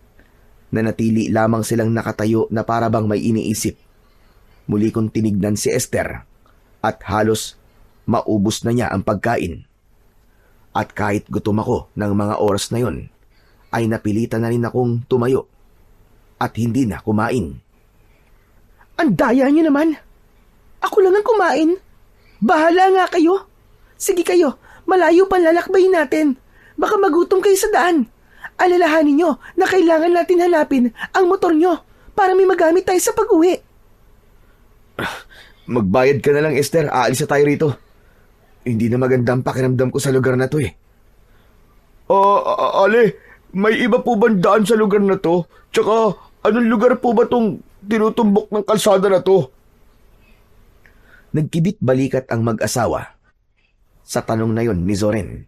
Nanatili lamang silang nakatayo na para bang may iniisip. Muli kong tinignan si Esther at halos maubos na niya ang pagkain. At kahit gutom ako ng mga oras na yon, ay napilitan na rin akong tumayo at hindi na kumain. Ang daya nyo naman. Ako lang ang kumain. Bahala nga kayo. Sige kayo, malayo pa lalakbayin natin. Baka magutom kayo sa daan. Alalahanin nyo na kailangan natin hanapin ang motor nyo para may magamit tayo sa pag-uwi. Magbayad ka na lang, Esther. Aalis na tayo rito. Hindi na maganda ang pakiramdam ko sa lugar na to eh. Ale, may iba po bang daan sa lugar na to? Tsaka, anong lugar po ba tong tinutumbok ng kalsada na to? Nagkibit balikat ang mag-asawa sa tanong na yon ni Zoren.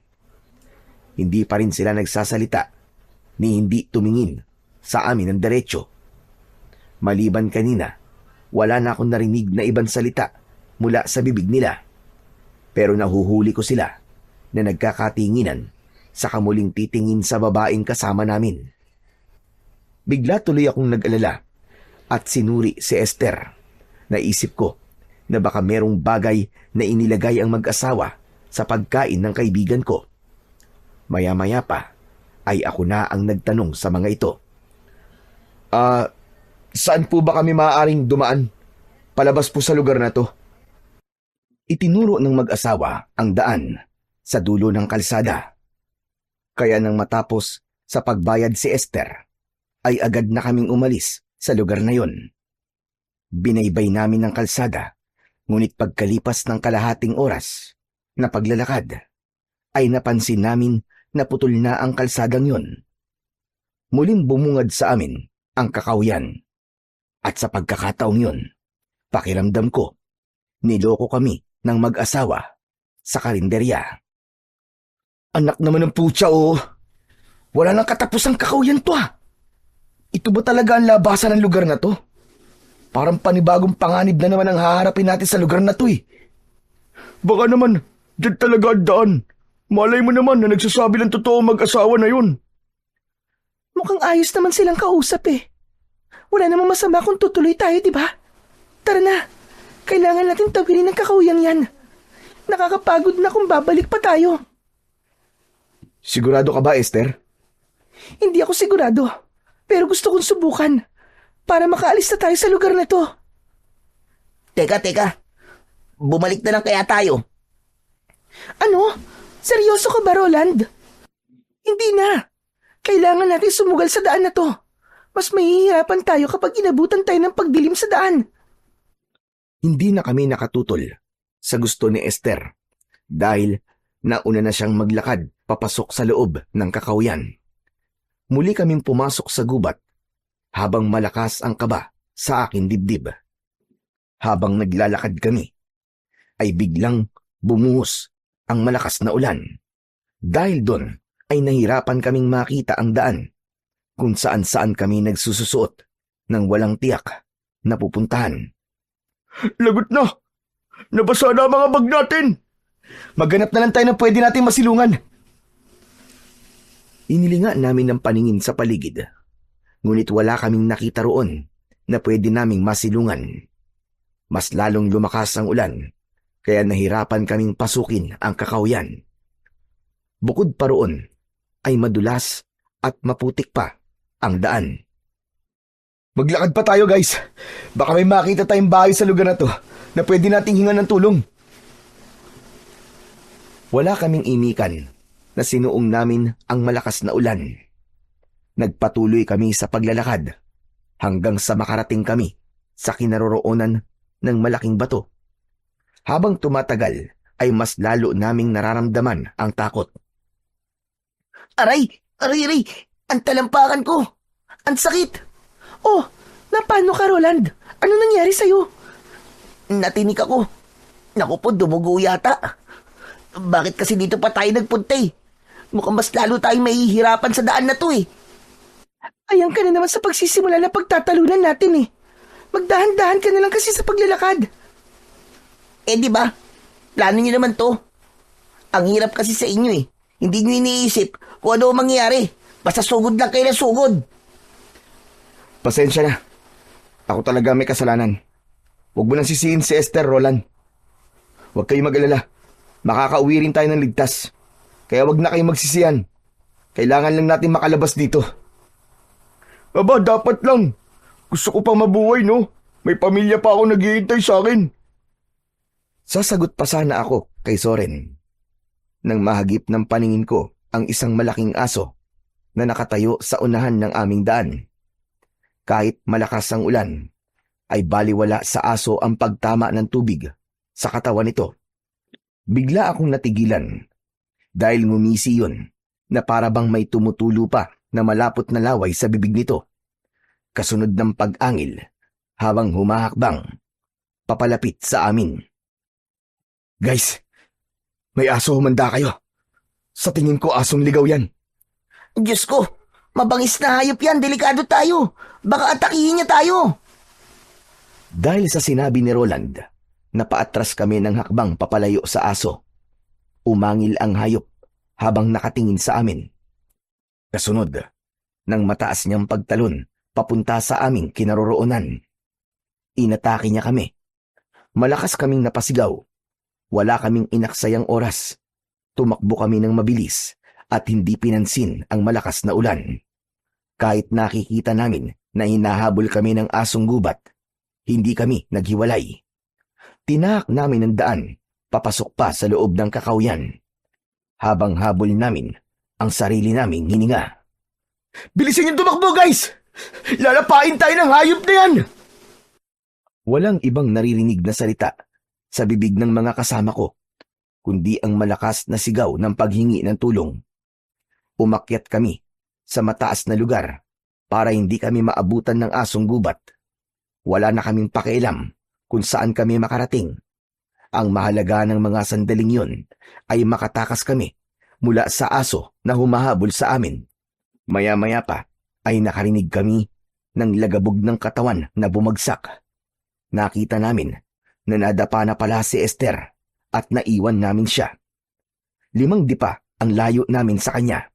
Hindi pa rin sila nagsasalita ni hindi tumingin sa amin ng diretsyo. Maliban kanina, wala na akong narinig na ibang salita mula sa bibig nila. Pero nahuhuli ko sila na nagkakatinginan sa kamuling titingin sa babaeng kasama namin. Bigla tuloy akong nag-alala at sinuri si Esther. Naisip ko na baka merong bagay na inilagay ang mag-asawa sa pagkain ng kaibigan ko. Maya-maya pa ay ako na ang nagtanong sa mga ito. Saan po ba kami maaaring dumaan? Palabas po sa lugar na to. Itinuro ng mag-asawa ang daan sa dulo ng kalsada. Kaya nang matapos sa pagbayad si Esther, ay agad na kaming umalis sa lugar na yon. Binaybay namin ang kalsada, ngunit pagkalipas ng kalahating oras na paglalakad, ay napansin namin na putol na ang kalsadang yon. Muling bumungad sa amin ang kakawyan. At sa pagkakataong yon, pakiramdam ko, niloko kami ng mag-asawa sa karinderya. Anak naman ng putya, oh! Wala nang katapusang kakawyan to, ah! Ito ba talaga ang labasan ng lugar na to? Parang panibagong panganib na naman ang haharapin natin sa lugar na to, eh. Baka naman, dyan talaga ang daan. Malay mo naman na nagsasabi ng totoo mag-asawa na yun. Mukhang ayos naman silang kausap eh. Wala namang masama kung tutuloy tayo, di ba? Tara na. Kailangan natin tawirin ang kakawiyang yan. Nakakapagod na kung babalik pa tayo. Sigurado ka ba, Esther? Hindi ako sigurado. Pero gusto kong subukan. Para makaalis na tayo sa lugar na to. Teka. Bumalik na lang kaya tayo. Ano? Seryoso ka ba, Roland? Hindi na. Kailangan natin sumugal sa daan na to. Mas mahihirapan tayo kapag inabutan tayo ng pagdilim sa daan. Hindi na kami nakatutol sa gusto ni Esther dahil nauna na siyang maglakad papasok sa loob ng kakawyan. Muli kaming pumasok sa gubat habang malakas ang kaba sa aking dibdib. Habang naglalakad kami, ay biglang bumuhos ang malakas na ulan. Dahil doon ay nahirapan kaming makita ang daan kung saan-saan kami nagsususuot ng walang tiyak na pupuntahan. Lagot na! Nabasa na ang mga bag natin! Maghanap na lang tayo ng pwede nating masilungan. Inilinga namin ng paningin sa paligid, ngunit wala kaming nakita roon na pwede naming masilungan. Mas lalong lumakas ang ulan, kaya nahirapan kaming pasukin ang kakawyan. Bukod pa roon, ay madulas at maputik pa ang daan. Maglakad pa tayo, guys. Baka may makita tayong bahay sa lugar na to na pwede nating hingan ng tulong. Wala kaming imikan na sinuong namin ang malakas na ulan. Nagpatuloy kami sa paglalakad hanggang sa makarating kami sa kinaroroonan ng malaking bato. Habang tumatagal ay mas lalo naming nararamdaman ang takot. Aray! Ang talampakan ko! Ang sakit! Oh, napano ka, Roland? Ano nangyari sa'yo? Natinik ako. Naku po, dumugo yata. Bakit kasi dito pa tayo nagpunta eh? Mukhang mas lalo tayong mahihirapan sa daan na to eh. Ayan ka na naman sa pagsisimula na pagtatalunan natin eh. Magdahan-dahan ka na lang kasi sa paglalakad. Eh di ba? Plano niyo naman to. Ang hirap kasi sa inyo eh. Hindi niyo iniisip kung ano ang mangyayari. Basta sugod lang kayo na sugod. Pasensya na. Ako talaga may kasalanan. Huwag mo nang sisihin si Esther, Roland. Huwag kayong mag-alala. Makakauwi rin tayo ng ligtas. Kaya huwag na kayong magsisihan. Kailangan lang natin makalabas dito. Aba, dapat lang. Gusto ko pang mabuhay, no? May pamilya pa ako naghihintay sa akin. Sasagot pa sana ako kay Soren nang mahagip ng paningin ko ang isang malaking aso na nakatayo sa unahan ng aming daan. Kahit malakas ang ulan, ay baliwala sa aso ang pagtama ng tubig sa katawan nito. Bigla akong natigilan dahil ngumisi yun na para bang may tumutulo pa na malapot na laway sa bibig nito. Kasunod ng pag-angil habang humahakbang papalapit sa amin. Guys, may aso, humanda kayo. Sa tingin ko asong ligaw yan. Diyos ko, mabangis na hayop yan. Delikado tayo. Baka atakihin niya tayo. Dahil sa sinabi ni Roland, napaatras kami ng hakbang papalayo sa aso. Umangil ang hayop habang nakatingin sa amin. Kasunod, nang mataas niyang pagtalon papunta sa aming kinaroroonan. Inatake niya kami. Malakas kaming napasigaw. Wala kaming inaksayang oras. Tumakbo kami ng mabilis at hindi pinansin ang malakas na ulan. Kahit nakikita namin na hinahabol kami ng asong gubat, hindi kami naghiwalay. Tinahak namin ang daan, papasok pa sa loob ng kakawyan. habang habol namin ang sarili naming hininga. Bilisan yung tumakbo, guys! Lalapain tayo ng hayop na yan! Walang ibang naririnig na salita sa bibig ng mga kasama ko, kundi ang malakas na sigaw ng paghingi ng tulong. Umakyat kami sa mataas na lugar para hindi kami maabutan ng asong gubat. Wala na kaming pakialam kung saan kami makarating. Ang mahalaga ng mga sandaling yon ay makatakas kami mula sa aso na humahabol sa amin. Maya-maya pa ay nakarinig kami ng lagabog ng katawan na bumagsak. Nakita namin na nadapa na pala si Esther at naiwan namin siya. 5 dipa ang layo namin sa kanya,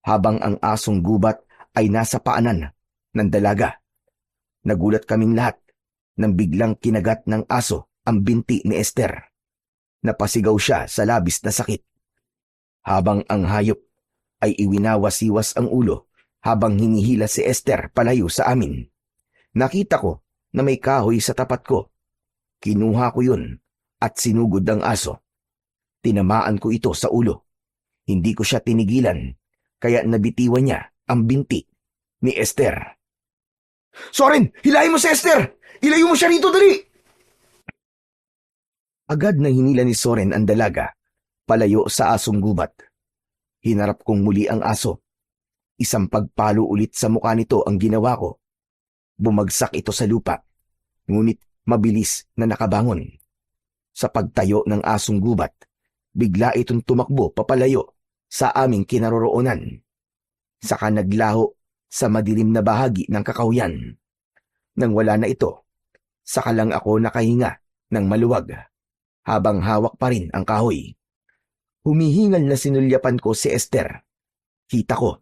habang ang asong gubat ay nasa paanan ng dalaga. Nagulat kaming lahat nang biglang kinagat ng aso ang binti ni Esther. Napasigaw siya sa labis na sakit, habang ang hayop ay iwinawasiwas ang ulo habang hinihila si Esther palayo sa amin. Nakita ko na may kahoy sa tapat ko. Kinuha ko yun at sinugod ang aso. Tinamaan ko ito sa ulo. Hindi ko siya tinigilan, kaya nabitiwan niya ang binti ni Esther. Soren, hilahin mo si Esther! Ilayo mo siya rito, dali! Agad na hinila ni Soren ang dalaga palayo sa asong gubat. Hinarap kong muli ang aso. Isang pagpalo ulit sa mukha nito ang ginawa ko. Bumagsak ito sa lupa, ngunit mabilis na nakabangon. Sa pagtayo ng asong gubat, bigla itong tumakbo papalayo sa aming kinaroroonan. Saka naglaho sa madilim na bahagi ng kakahuyan. Nang wala na ito, saka lang ako nakahinga ng maluwag, habang hawak pa rin ang kahoy. Humihingal na sinulyapan ko si Esther. Kita ko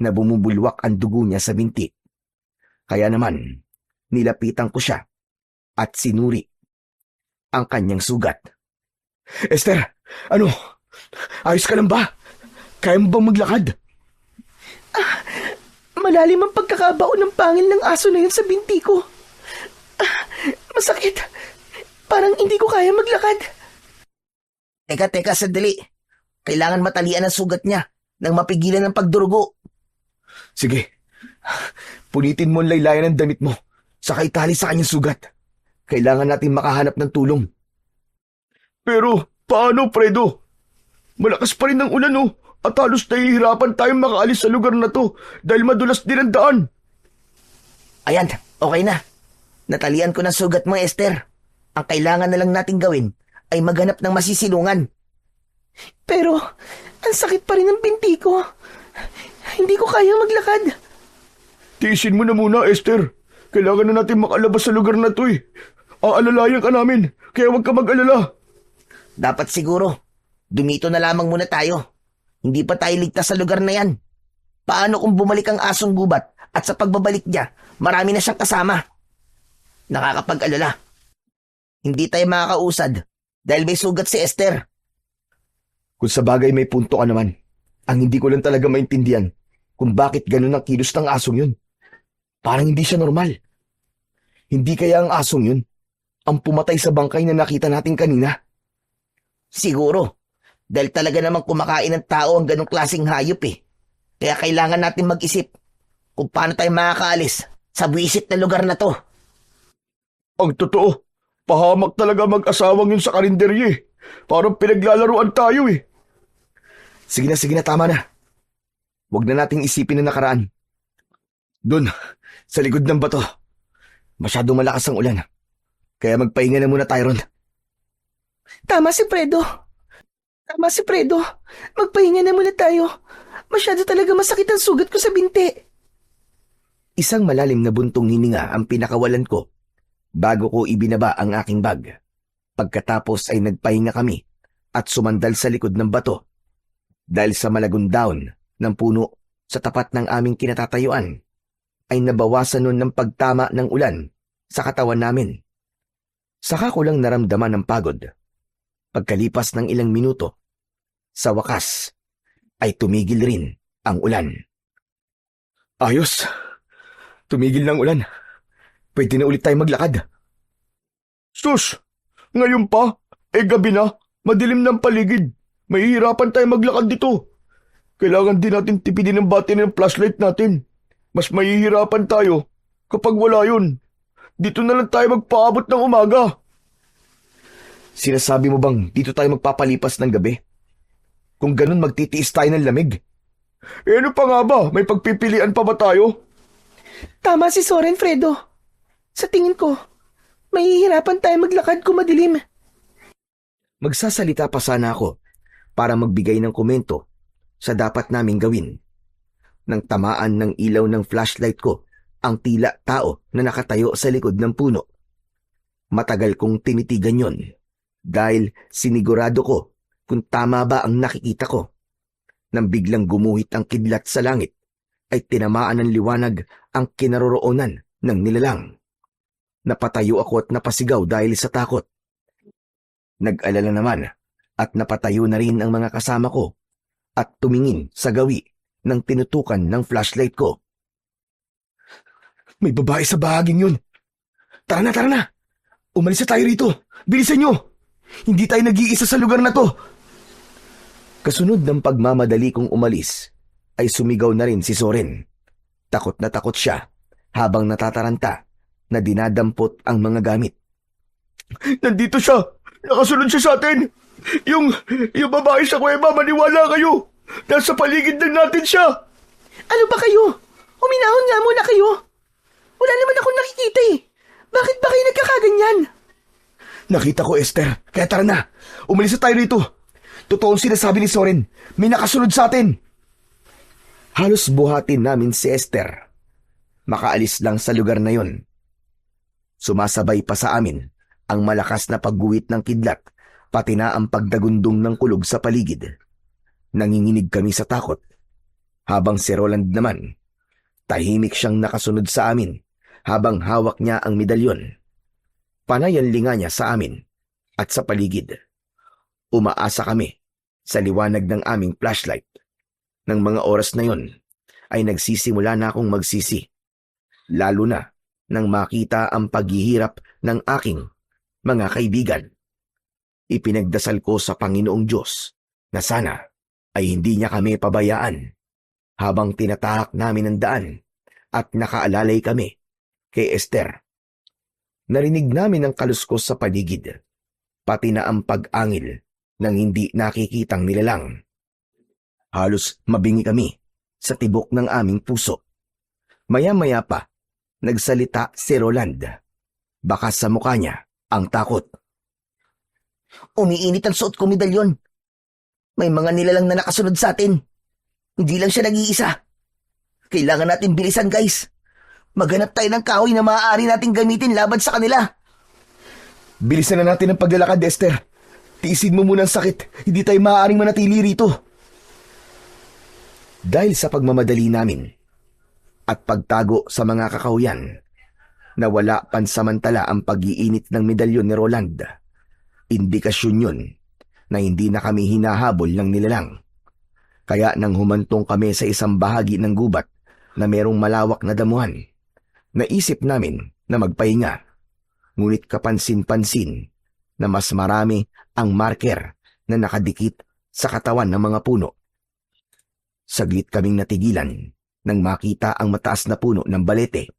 na bumubulwak ang dugo niya sa binti. Kaya naman, nilapitan ko siya at sinuri ang kanyang sugat. Esther, ano? Ayos ka lang ba? Kaya mo bang maglakad? Malalim ang pagkakabao ng pangil ng aso na yun sa binti ko. Masakit. Parang hindi ko kaya maglakad. Teka, sandali. Kailangan matalian ang sugat niya nang mapigilan ang pagdurugo. Sige. Punitin mo ang laylayan ng damit mo, saka itali sa kanyang sugat. Kailangan natin makahanap ng tulong. Pero, paano, Fredo? Malakas pa rin ang ulan, oh. At halos nahihirapan tayong makaalis sa lugar na to dahil madulas din ang daan. Ayan, okay na. Natalian ko ng sugat mo, Esther. Ang kailangan na lang nating gawin ay maghanap ng masisilungan. Pero, ang sakit pa rin ng binti ko. Hindi ko kaya maglakad. Tiisin mo na muna, Esther. Kailangan na natin makalabas sa lugar na to eh. Aalalayan ka namin, kaya huwag ka mag-alala. Dapat siguro, dumito na lamang muna tayo. Hindi pa tayo ligtas sa lugar na yan. Paano kung bumalik ang asong gubat at sa pagbabalik niya, marami na siyang kasama? Nakakapag-alala. Hindi tayo makakausad dahil may sugat si Esther. Kung sa bagay may punto ka naman, ang hindi ko lang talaga maintindihan kung bakit ganun ang kilos ng asong yun. Parang hindi siya normal. Hindi kaya ang asong yun ang pumatay sa bangkay na nakita natin kanina? Siguro, dahil talaga namang kumakain ng tao ang ganong klaseng hayop eh. Kaya kailangan natin mag-isip kung paano tayo makakaalis sa buwisit na lugar na to. Ang totoo, pahamak talaga mag-asawang yun sa karinderye eh. Parang pinaglalaruan tayo eh. Sige na, tama na. Huwag na nating isipin na nakaraan. Doon, sa likod ng bato. Masyadong malakas ang ulan. Kaya magpahinga na muna tayo ron. Tama si Fredo. Magpahinga na muna tayo. Masyado talaga masakit ang sugat ko sa binti. Isang malalim na buntong hininga ang pinakawalan ko bago ko ibinaba ang aking bag. Pagkatapos ay nagpahinga kami at sumandal sa likod ng bato. Dahil sa malagong daon ng puno sa tapat ng aming kinatatayuan, ay nabawasan nun ng pagtama ng ulan sa katawan namin. Saka ko lang naramdaman ng pagod. Pagkalipas ng ilang minuto, sa wakas, ay tumigil rin ang ulan. Ayos! Tumigil ng ulan. Pwede na ulit tayo maglakad. Sus! Ngayon pa? Gabi na. Madilim ng paligid. Mahihirapan tayo maglakad dito. Kailangan din natin tipidin ang battery ng flashlight natin. Mas mahihirapan tayo kapag wala yun. Dito na lang tayo magpaabot ng umaga. Sinasabi mo bang dito tayo magpapalipas ng gabi? Kung ganun magtitiis tayo ng lamig. Eh ano pa nga ba? May pagpipilian pa ba tayo? Tama si Soren, Fredo. Sa tingin ko, mahihirapan tayo maglakad kung madilim. Magsasalita pa sana ako para magbigay ng komento sa dapat naming gawin. Nang tamaan ng ilaw ng flashlight ko ang tila tao na nakatayo sa likod ng puno. Matagal kong tinitigan yon dahil sinigurado ko kung tama ba ang nakikita ko. Nang biglang gumuhit ang kidlat sa langit, ay tinamaan ng liwanag ang kinaroroonan ng nilalang. Napatayo ako at napasigaw dahil sa takot. Nag-alala naman at napatayo na rin ang mga kasama ko at tumingin sa gawi ng tinutukan ng flashlight ko. May babae sa bahaging yun. Tara na. Umalis na tayo rito. Bilisan nyo. Hindi tayo nag-iisa sa lugar na to. Kasunod ng pagmamadali kong umalis, ay sumigaw na rin si Soren. Takot na takot siya habang natataranta na dinadampot ang mga gamit. Nandito siya. Nakasunod siya sa atin. Yung babae sa kuweba, maniwala kayo. Nasa paligid lang natin siya. Ano ba kayo? Huminahon nga muna kayo. Wala naman akong nakikita eh. Bakit ba kayo nagkakaganyan? Nakita ko, Esther. Kaya tara na. Umalis na tayo rito. Totoong sinasabi ni Soren. May nakasunod sa atin. Halos buhatin namin si Esther. Makaalis lang sa lugar na yon. Sumasabay pa sa amin ang malakas na pagguhit ng kidlat, pati na ang pagdagundong ng kulog sa paligid. Nanginginig kami sa takot. Habang si Roland naman, tahimik siyang nakasunod sa amin habang hawak niya ang medalyon. Panay ang linga niya sa amin at sa paligid. Umaasa kami sa liwanag ng aming flashlight. Nang mga oras na yon, ay nagsisimula na akong magsisi. Lalo na nang makita ang paghihirap ng aking mga kaibigan. Ipinagdasal ko sa Panginoong Diyos na sana ay hindi niya kami pabayaan habang tinatahak namin ang daan at nakaalalay kami kay Esther. Narinig namin ang kaluskos sa paligid, pati na ang pag-angil ng hindi nakikitang nilalang. Halos mabingi kami sa tibok ng aming puso. Maya-maya pa, nagsalita si Roland. Baka sa mukha niya ang takot. Umiinit ang suot kong medalyon. May mga nilalang na nakasunod sa atin. Hindi lang siya nag-iisa. Kailangan natin bilisan, guys. Maghanap tayo ng kahoy na maaari nating gamitin laban sa kanila. Bilisan na natin ang paglalakad, Esther. Tiisin mo muna ang sakit. Hindi tayo maaaring manatili rito. Dahil sa pagmamadali namin at pagtago sa mga kakahuyan, nawala pansamantala ang pag-iinit ng medalyon ni Roland. Indikasyon yun na hindi na kami hinahabol ng nilalang. Kaya nang humantong kami sa isang bahagi ng gubat na merong malawak na damuhan, naisip namin na magpahinga. Ngunit kapansin-pansin na mas marami ang marker na nakadikit sa katawan ng mga puno. Saglit kaming natigilan nang makita ang mataas na puno ng balete.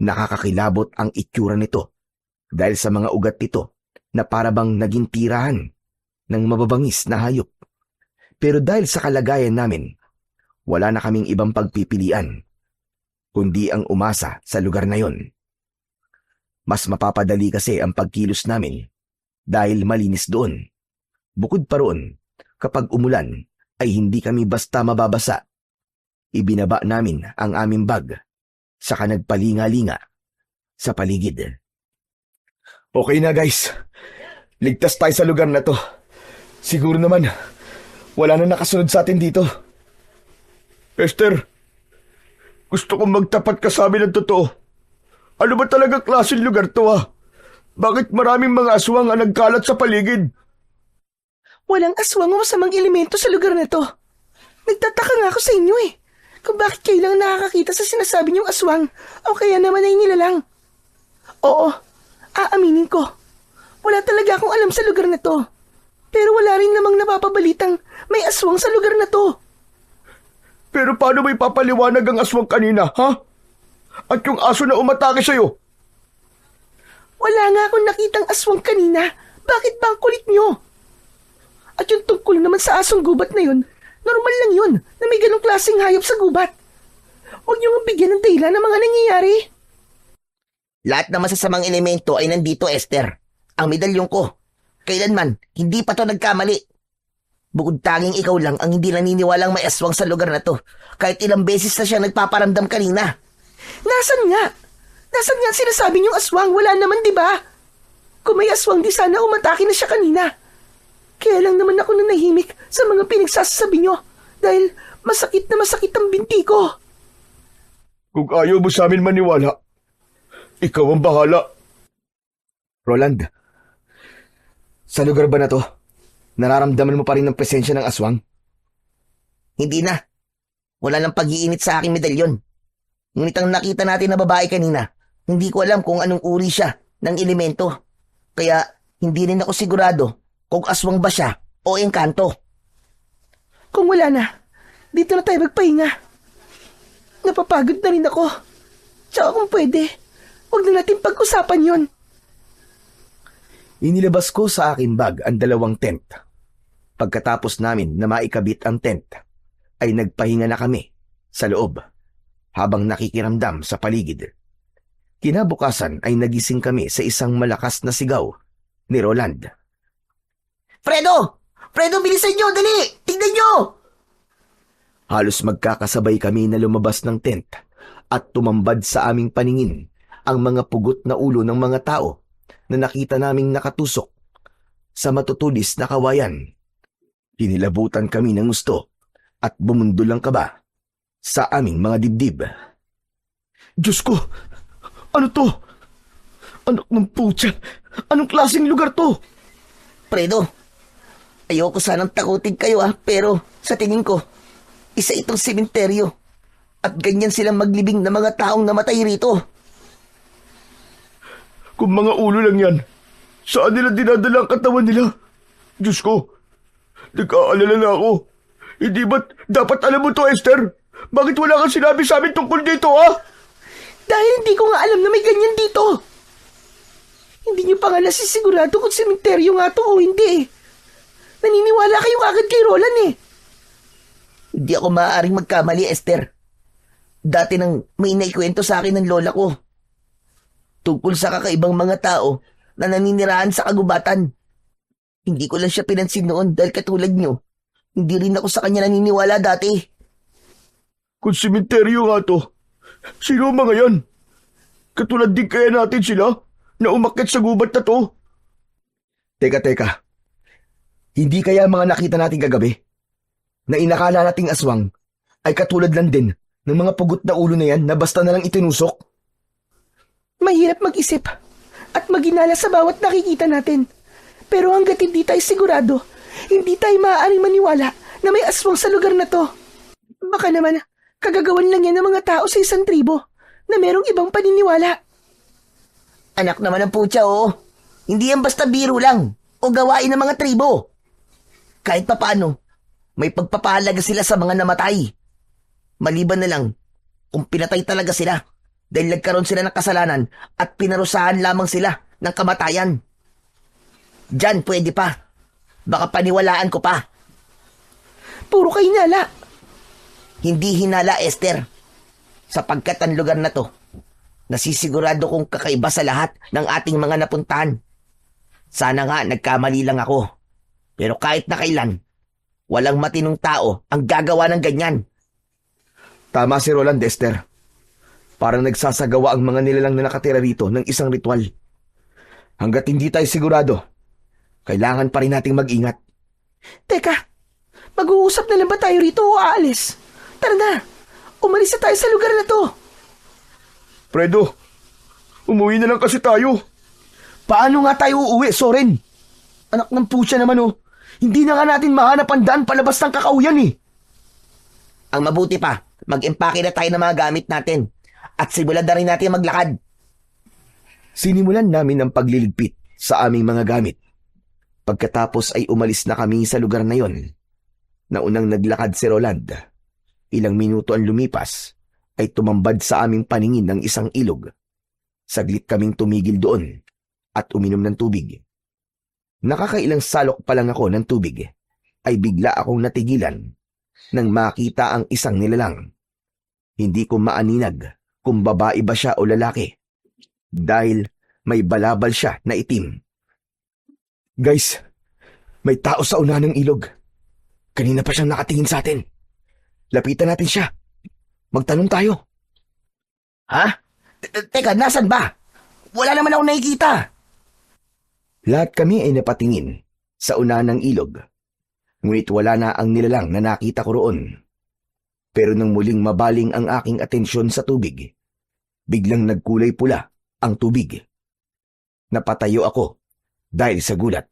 Nakakakilabot ang itsura nito dahil sa mga ugat nito na parabang naging tirahan ng mababangis na hayop. Pero dahil sa kalagayan namin, wala na kaming ibang pagpipilian, kundi ang umasa sa lugar na yon. Mas mapapadali kasi ang pagkilos namin dahil malinis doon. Bukod pa roon, kapag umulan ay hindi kami basta mababasa. Ibinaba namin ang aming bag, saka nagpalinga-linga sa paligid. Okay na, guys. Ligtas tayo sa lugar na to. Siguro naman, wala na nakasunod sa atin dito. Esther, gusto kong magtapat ka sa amin ng totoo. Ano ba talaga klaseng lugar to, Bakit maraming mga aswang ang nagkalat sa paligid? Walang aswang o masamang elemento sa lugar na to. Nagtataka nga ako sa inyo eh. Kung bakit kayo lang nakakakita sa sinasabi niyong aswang o kaya naman ay nilalang. Oo, aaminin ko. Wala talaga akong alam sa lugar na to. Pero wala rin namang napapabalitang may aswang sa lugar na to. Pero paano may papaliwanag ang aswang kanina, ha? At yung aso na umatake sa'yo? Wala nga akong nakitang aswang kanina. Bakit ba ang kulit nyo? At yung tungkol naman sa asong gubat na yun, normal lang yun na may ganong klaseng hayop sa gubat. Huwag nyo nga bigyan ng dahilan ng mga nangyayari. Lahat ng masasamang elemento ay nandito, Esther. Ang medalyon ko. Kailanman, hindi pa to nagkamali. Bukod tanging ikaw lang ang hindi naniniwalang may aswang sa lugar na to. Kahit ilang beses na siya nagpaparamdam kanina. Nasaan nga? Nasaan nga ang sinasabi niyong aswang? Wala naman, di ba? Kung may aswang, di sana umatake na siya kanina. Kaya lang naman ako nanahimik sa mga pinagsasabi niyo dahil masakit na masakit ang binti ko. Kung ayaw mo sa amin maniwala, ikaw ang bahala. Roland, sa lugar ba na to, nararamdaman mo pa rin ang presensya ng aswang? Hindi na. Wala nang pag-iinit sa aking medalyon. Ngunit ang nakita natin na babae kanina, hindi ko alam kung anong uri siya ng elemento. Kaya hindi rin ako sigurado kung aswang ba siya o engkanto. Kung wala na, dito na tayo magpahinga. Napapagod na rin ako. Tsaka kung pwede, huwag na natin pag-usapan yon. Inilabas ko sa aking bag ang 2 tent. Pagkatapos namin na maikabit ang tent, ay nagpahinga na kami sa loob habang nakikiramdam sa paligid. Kinabukasan ay nagising kami sa isang malakas na sigaw ni Roland. Fredo! Fredo, bilisan nyo! Dali! Tingnan nyo! Halos magkakasabay kami na lumabas ng tent at tumambad sa aming paningin ang mga pugot na ulo ng mga tao na nakita naming nakatusok sa matutulis na kawayan. Hinilabutan kami ng gusto at bumundol ang kaba sa aming mga dibdib. Diyos ko! Ano to? Anak ng putya! Anong klaseng lugar to? Fredo, ayoko sanang takutin kayo pero sa tingin ko, isa itong sementeryo at ganyan silang maglibing na mga taong namatay rito. Kung mga ulo lang yan, saan nila dinadala ang katawan nila? Diyos ko! Nag-aalala na ako. Hindi ba't dapat alam mo to, Esther? Bakit wala kang sinabi sa amin tungkol dito, ha? Dahil hindi ko nga alam na may ganyan dito. Hindi niyo pa nga nasisigurado kung sementeryo nga to o hindi. Naniniwala kayo agad kay Roland Hindi ako maaaring magkamali, Esther. Dati nang may naikwento sa akin ng lola ko. Tungkol sa kakaibang mga tao na naninirahan sa kagubatan. Hindi ko lang siya pinansin noon dahil katulad niyo, hindi rin ako sa kanya naniniwala dati. Kung sementeryo nga to, sino ang mga yan? Katulad din kaya natin sila na umakyat sa gubat na to? Teka. Hindi kaya mga nakita natin kagabi na inakala nating aswang ay katulad lang din ng mga pugot na ulo na yan na basta na lang itinusok? Mahirap mag-isip at maginala sa bawat nakikita natin. Pero hanggat hindi tayo sigurado, hindi tayo maaaring maniwala na may aswang sa lugar na to. Baka naman, kagagawan lang yan ng mga tao sa isang tribo na merong ibang paniniwala. Anak naman ng putya, oo. Hindi yan basta biro lang o gawain ng mga tribo. Kahit papaano, may pagpapahalaga sila sa mga namatay. Maliban na lang kung pinatay talaga sila dahil nagkaroon sila ng kasalanan at pinarusahan lamang sila ng kamatayan. Diyan pwede pa. Baka paniwalaan ko pa. Puro kayo hinala. Hindi hinala, Esther. Sapagkat ang lugar na to, nasisigurado kong kakaiba sa lahat ng ating mga napuntahan. Sana nga nagkamali lang ako. Pero kahit na kailan, walang matinong tao ang gagawa ng ganyan. Tama si Roland, Esther. Parang nagsasagawa ang mga nilalang na nakatira rito ng isang ritual. Hanggat hindi tayo sigurado, kailangan pa rin nating mag-ingat. Teka, mag-uusap na lang ba tayo rito o aalis? Tara na, umalis na tayo sa lugar na to. Fredo, umuwi na lang kasi tayo. Paano nga tayo uuwi, Soren? Anak ng putya naman Hindi na nga natin mahanap ang daan palabas ng kakauyan Ang mabuti pa, mag-impake na tayo ng mga gamit natin at simulan na rin natin maglakad. Sinimulan namin ang pagliligpit sa aming mga gamit. Pagkatapos ay umalis na kami sa lugar na yon. Naunang naglakad si Roland. Ilang minuto ang lumipas ay tumambad sa aming paningin ng isang ilog. Saglit kaming tumigil doon at uminom ng tubig. Nakakailang salok pa lang ako ng tubig ay bigla akong natigilan nang makita ang isang nilalang. Hindi ko maaninag kung babae ba siya o lalaki dahil may balabal siya na itim. Guys, may tao sa unahan ng ilog. Kanina pa siyang nakatingin sa atin. Lapitan natin siya. Magtanong tayo. Ha? Teka, nasan ba? Wala naman ako nakikita. Lahat kami ay napatingin sa unahan ng ilog. Ngunit wala na ang nilalang na nakita ko roon. Pero nang muling mabaling ang aking atensyon sa tubig, biglang nagkulay pula ang tubig. Napatayo ako dahil sa gulat.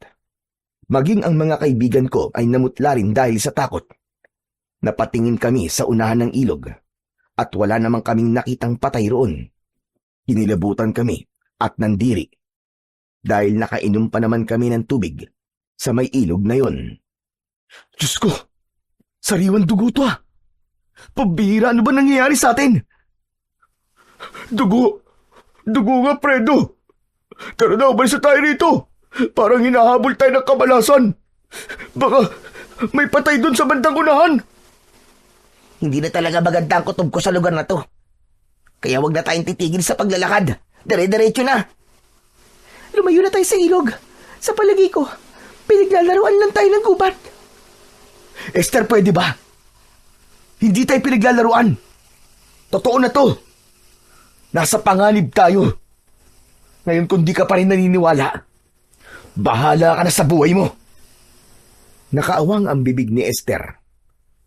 Maging ang mga kaibigan ko ay namutla rin dahil sa takot. Napatingin kami sa unahan ng ilog at wala namang kaming nakitang patay roon. Kinilabutan kami at nandiri dahil nakainom pa naman kami ng tubig sa may ilog na yon. Diyos ko! Sariwan dugo to ah! Pabihira, ano ba nangyayari sa atin? Dugo! Dugo nga, Fredo! Tara na, umalis na tayo rito! Parang hinahabol tayo ng kabalasan! Baka may patay doon sa bandang unahan! Hindi na talaga maganda ang kutob ko sa lugar na to. Kaya wag na tayong titigil sa paglalakad. Dire-diretso na. Lumayo na tayo sa ilog. Sa palagi ko, pinaglalaruan lang tayo ng gubat. Esther, pwede ba? Hindi tayo pinaglalaruan. Totoo na to. Nasa panganib tayo. Ngayon kung di ka pa rin naniniwala, bahala ka na sa buhay mo. Nakaawang ang bibig ni Esther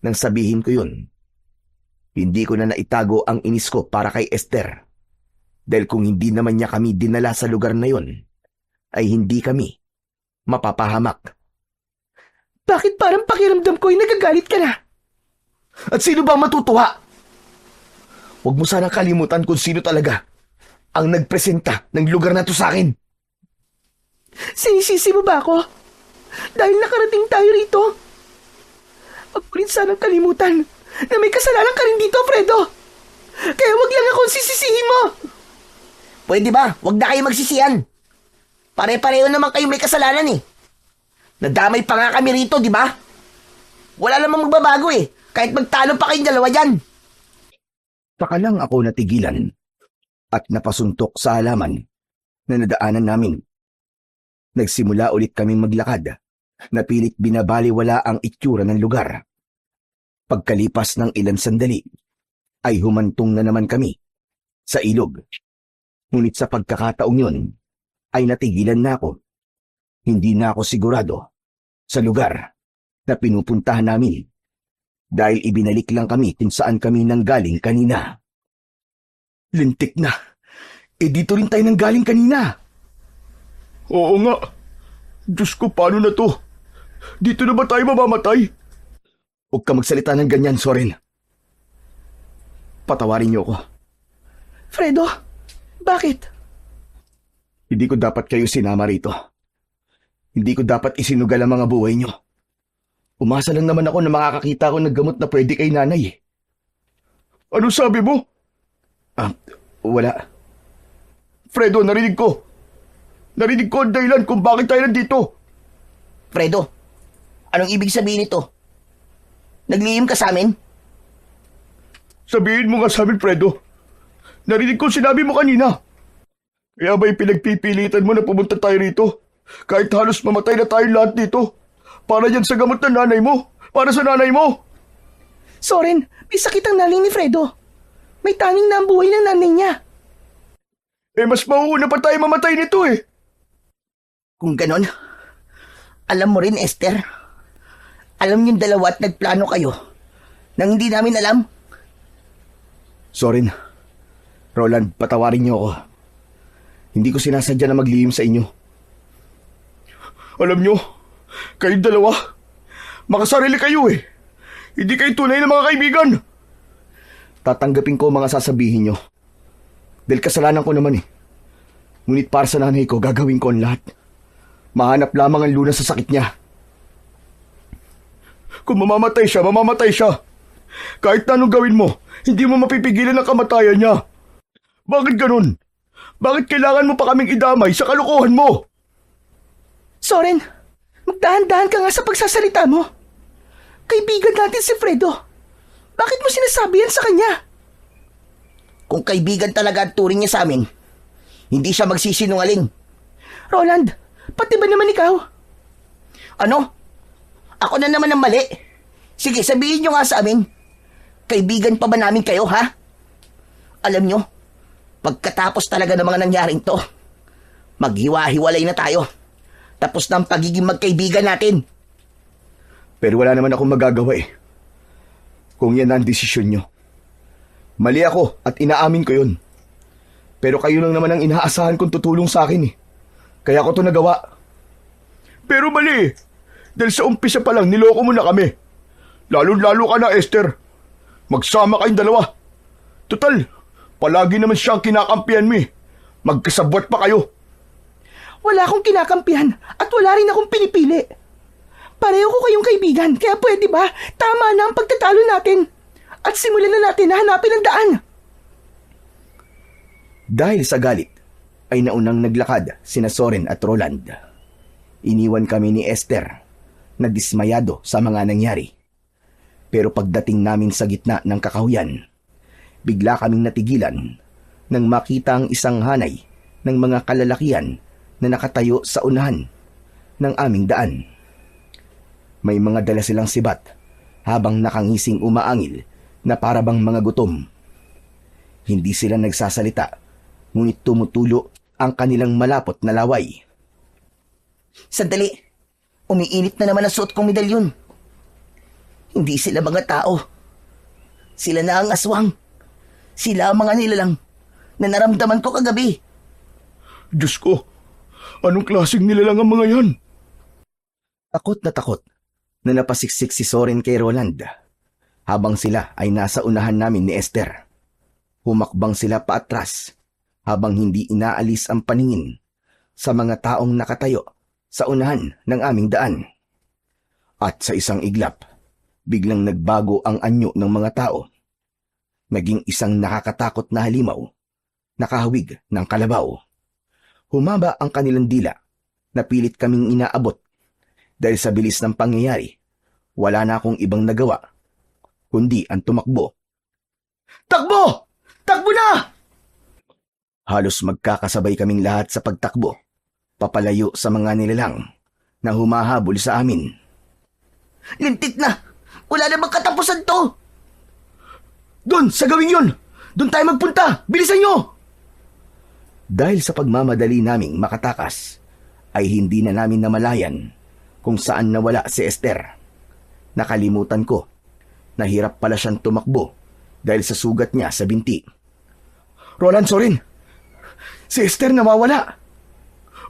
nang sabihin ko yun. Hindi ko na naitago ang inis ko para kay Esther. Dahil kung hindi naman niya kami dinala sa lugar na yon, ay hindi kami mapapahamak. Bakit parang pakiramdam ko ay nagagalit ka na? At sino ba matutuwa? Huwag mo sanang kalimutan kung sino talaga ang nagpresenta ng lugar na to sa akin. Sinisisi mo ba ako? Dahil nakarating tayo rito? Huwag mo rin sanang kalimutan na may kasalanan ka rin dito, Fredo. Kaya wag lang akong sisisihin mo. Pwede ba? Wag na kayo magsisiyan. Pare-pareho naman kayo may kasalanan eh. Nadamay pa nga kami rito, di ba? Wala namang magbabago eh. Kahit magtalo pa kayong dalawa dyan. Saka lang ako natigilan at napasuntok sa halaman na nadaanan namin. Nagsimula ulit kaming maglakad. Napilit binabaliwala ang itsura ng lugar. Pagkalipas ng ilang sandali, ay humantong na naman kami sa ilog. Ngunit sa pagkakataong yun, ay natigilan na ako. Hindi na ako sigurado sa lugar na pinupuntahan namin dahil ibinalik lang kami kung saan kami nanggaling kanina. Lintik na! Dito rin tayo nanggaling kanina! Oo nga. Diyos ko, paano na to? Dito na ba tayo mamamatay? Huwag ka magsalita ng ganyan, Soren. Patawarin niyo ako. Fredo, bakit? Hindi ko dapat kayo sinama rito. Hindi ko dapat isinugal ang mga buhay niyo. Umasa lang naman ako na makakakita ko ng gamot na pwede kay nanay. Ano sabi mo? Wala. Fredo, narinig ko. Narinig ko ang dahilan kung bakit tayo nandito. Fredo, anong ibig sabihin nito? Naglihim ka sa amin? Sabihin mo nga sa amin, Fredo. Narinig ko sinabi mo kanina. Kaya ba'y pinagpipilitan mo na pumunta tayo rito? Kahit halos mamatay na tayo lahat dito. Para yan sa gamot ng nanay mo. Para sa nanay mo. Soren, may sakit ang nanay ni Fredo. May tanging na ang buhay ng nanay niya. Mas mauuna pa tayo mamatay nito eh. Kung ganon, alam mo rin, Esther. Alam niyong dalawa at nagplano kayo nang hindi namin alam. Soren, Roland, patawarin niyo ako. Hindi ko sinasadya na maglihim sa inyo. Alam nyo, kayong dalawa, makasarili kayo eh. Hindi kayo tunay na mga kaibigan. Tatanggapin ko ang mga sasabihin niyo. Dahil kasalanan ko naman eh. Ngunit para sa nanay ko, gagawin ko ang lahat. Mahanap lamang ang lunas sa sakit niya. Kung mamamatay siya, mamamatay siya. Kahit na anong gawin mo, hindi mo mapipigilan ang kamatayan niya. Bakit ganun? Bakit kailangan mo pa kaming idamay sa kalokohan mo? Soren, magdahan-dahan ka nga sa pagsasalita mo. Kaibigan natin si Fredo. Bakit mo sinasabi yan sa kanya? Kung kaibigan talaga ang turing niya sa amin, hindi siya magsisinungaling. Roland, pati ba naman ikaw? Ano? Ako na naman ang mali. Sige, sabihin nyo nga sa amin. Kaibigan pa ba namin kayo, ha? Alam nyo, pagkatapos talaga ng mga nangyaring to, maghiwa-hiwalay na tayo. Tapos na ang pagiging magkaibigan natin. Pero wala naman akong magagawa eh. Kung yan ang desisyon nyo. Mali ako at inaamin ko yun. Pero kayo lang naman ang inaasahan kong tutulong sa akin eh. Kaya ko to nagawa. Pero mali eh. Dahil sa umpisa pa lang niloko mo na kami. Lalo-lalo ka na, Esther. Magsama kayong dalawa. Total, palagi naman siyang kinakampihan mo eh. Magkasabwat pa kayo. Wala akong kinakampihan at wala rin akong pinipili. Pareho ko kayong kaibigan, kaya pwede ba tama na ang pagtatalo natin at simulan na natin na hanapin ang daan. Dahil sa galit, ay naunang naglakad sina Soren at Roland. Iniwan kami ni Esther na dismayado sa mga nangyari. Pero pagdating namin sa gitna ng kakahuyan, bigla kaming natigilan nang makita ang isang hanay ng mga kalalakihan na nakatayo sa unahan ng aming daan. May mga dala silang sibat habang nakangising umaangil na parabang mga gutom. Hindi sila nagsasalita, ngunit tumutulo ang kanilang malapot na laway. Sandali, umiinit na naman ang suot kong medalyon. Hindi sila mga tao. Sila na ang aswang. Sila ang mga nilalang na naramdaman ko kagabi. Diyos ko, anong klaseng nilalang ang mga yan? Takot na napasiksik si Soren kay Roland habang sila ay nasa unahan namin ni Esther. Humakbang sila paatras habang hindi inaalis ang paningin sa mga taong nakatayo sa unahan ng aming daan. At sa isang iglap, biglang nagbago ang anyo ng mga tao. Naging isang nakakatakot na halimaw, nakahawig ng kalabaw. Humaba ang kanilang dila na pilit kaming inaabot. Dahil sa bilis ng pangyayari, wala na akong ibang nagawa, kundi ang tumakbo. Takbo! Takbo na! Halos magkakasabay kaming lahat sa pagtakbo, papalayo sa mga nilalang na humahabol sa amin. Lintik na! Wala namang katapusan to! Doon, sa gawing yun! Doon tayo magpunta! Bilisan nyo! Dahil sa pagmamadali naming makatakas, ay hindi na namin namalayan kung saan nawala si Esther. Nakalimutan ko, nahirap pala siyang tumakbo dahil sa sugat niya sa binti. Roland, Soren! Si Esther nawawala!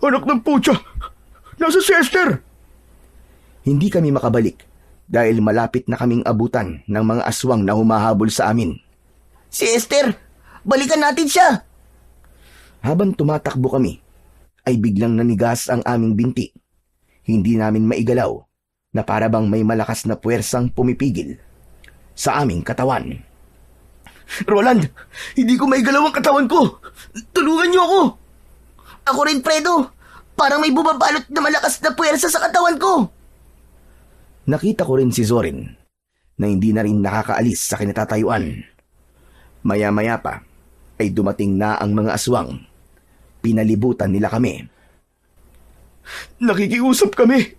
Anak ng putya! Nasa si Esther? Hindi kami makabalik dahil malapit na kaming abutan ng mga aswang na humahabol sa amin. Si Esther! Balikan natin siya! Habang tumatakbo kami, ay biglang nanigas ang aming binti. Hindi namin maigalaw na parabang may malakas na puwersang pumipigil sa aming katawan. Roland! Hindi ko maigalaw ang katawan ko! Tulungan niyo ako! Ako rin, Fredo! Parang may bumabalot na malakas na puwersa sa katawan ko! Nakita ko rin si Zorin na hindi na rin nakakaalis sa kinatatayuan. Maya-maya pa ay dumating na ang mga aswang. Pinalibutan nila kami. Nakikiusap kami.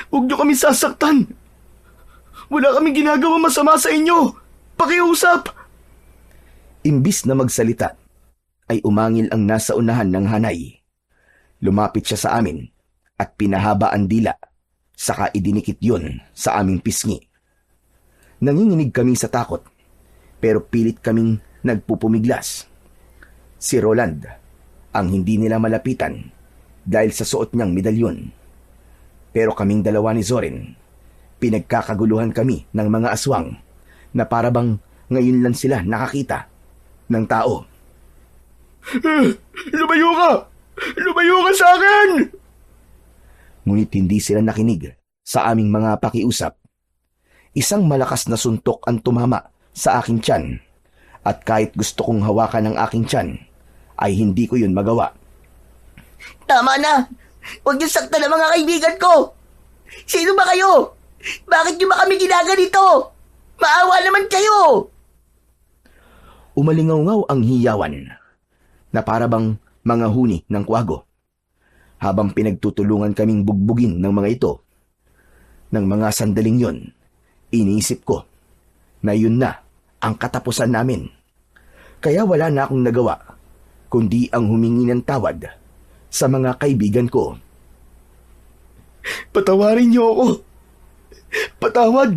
Huwag niyo kami sasaktan. Wala kaming ginagawa masama sa inyo. Pakiusap. Imbis na magsalita, ay umangil ang nasa unahan ng hanay. Lumapit siya sa amin at pinahaba ang dila, saka idinikit yun sa aming pisngi. Nanginginig kami sa takot, pero pilit kaming nagpupumiglas. Si Roland ang hindi nila malapitan dahil sa suot niyang medalyon. Pero kaming dalawa ni Zorin, pinagkakaguluhan kami ng mga aswang na parabang ngayon lang sila nakakita ng tao. Lumayo ka! Lumayo ka sa akin! Ngunit hindi sila nakinig sa aming mga pakiusap. Isang malakas na suntok ang tumama sa aking tiyan, at kahit gusto kong hawakan ang aking tiyan, ay hindi ko yun magawa. Tama na! Huwag niyo saktan ang mga kaibigan ko! Sino ba kayo? Bakit niyo ba kami ginaganito? Maawa naman kayo! Umalingaw ang hiyawan na para bang mga huni ng kwago. Habang pinagtutulungan kaming bugbugin ng mga ito, ng mga sandaling yon, iniisip ko na yun na ang katapusan namin. Kaya wala na akong nagawa, kundi ang humingi ng tawad sa mga kaibigan ko. Patawarin niyo ako. Patawad.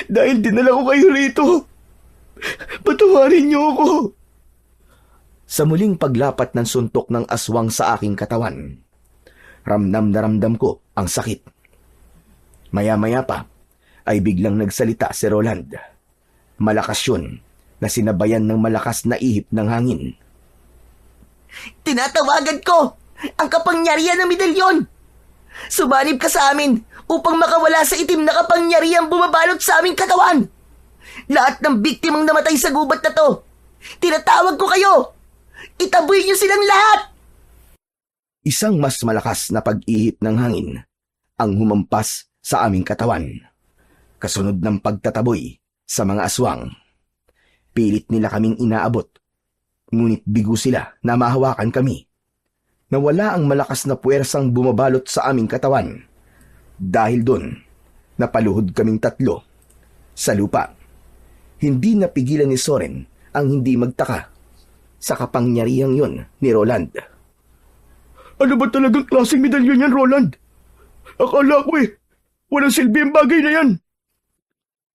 Dahil dinala ko kayo rito. Patawarin niyo ako. Sa muling paglapat ng suntok ng aswang sa aking katawan, ramdam na ramdam ko ang sakit. Maya-maya pa ay biglang nagsalita si Roland. Malakas yun na sinabayan ng malakas na ihip ng hangin. Tinatawagan ko ang kapangyarihan ng medalyon! Sumanib ka sa amin upang makawala sa itim na kapangyarihang bumabalot sa aming katawan! Lahat ng biktimang namatay sa gubat na to, tinatawag ko kayo! Itaboy niyo silang lahat! Isang mas malakas na pag-ihip ng hangin ang humampas sa aming katawan, kasunod ng pagtataboy sa mga aswang. Pilit nila kaming inaabot, ngunit bigo sila na mahawakan kami. Nawala ang malakas na puwersang bumabalot sa aming katawan. Dahil doon, napaluhod kaming tatlo sa lupa. Hindi napigilan ni Soren ang hindi magtaka sa kapangyarihang yon ni Roland. Ano ba talagang klaseng medalyon yan, Roland? Akala ko walang silbi ang bagay na yan.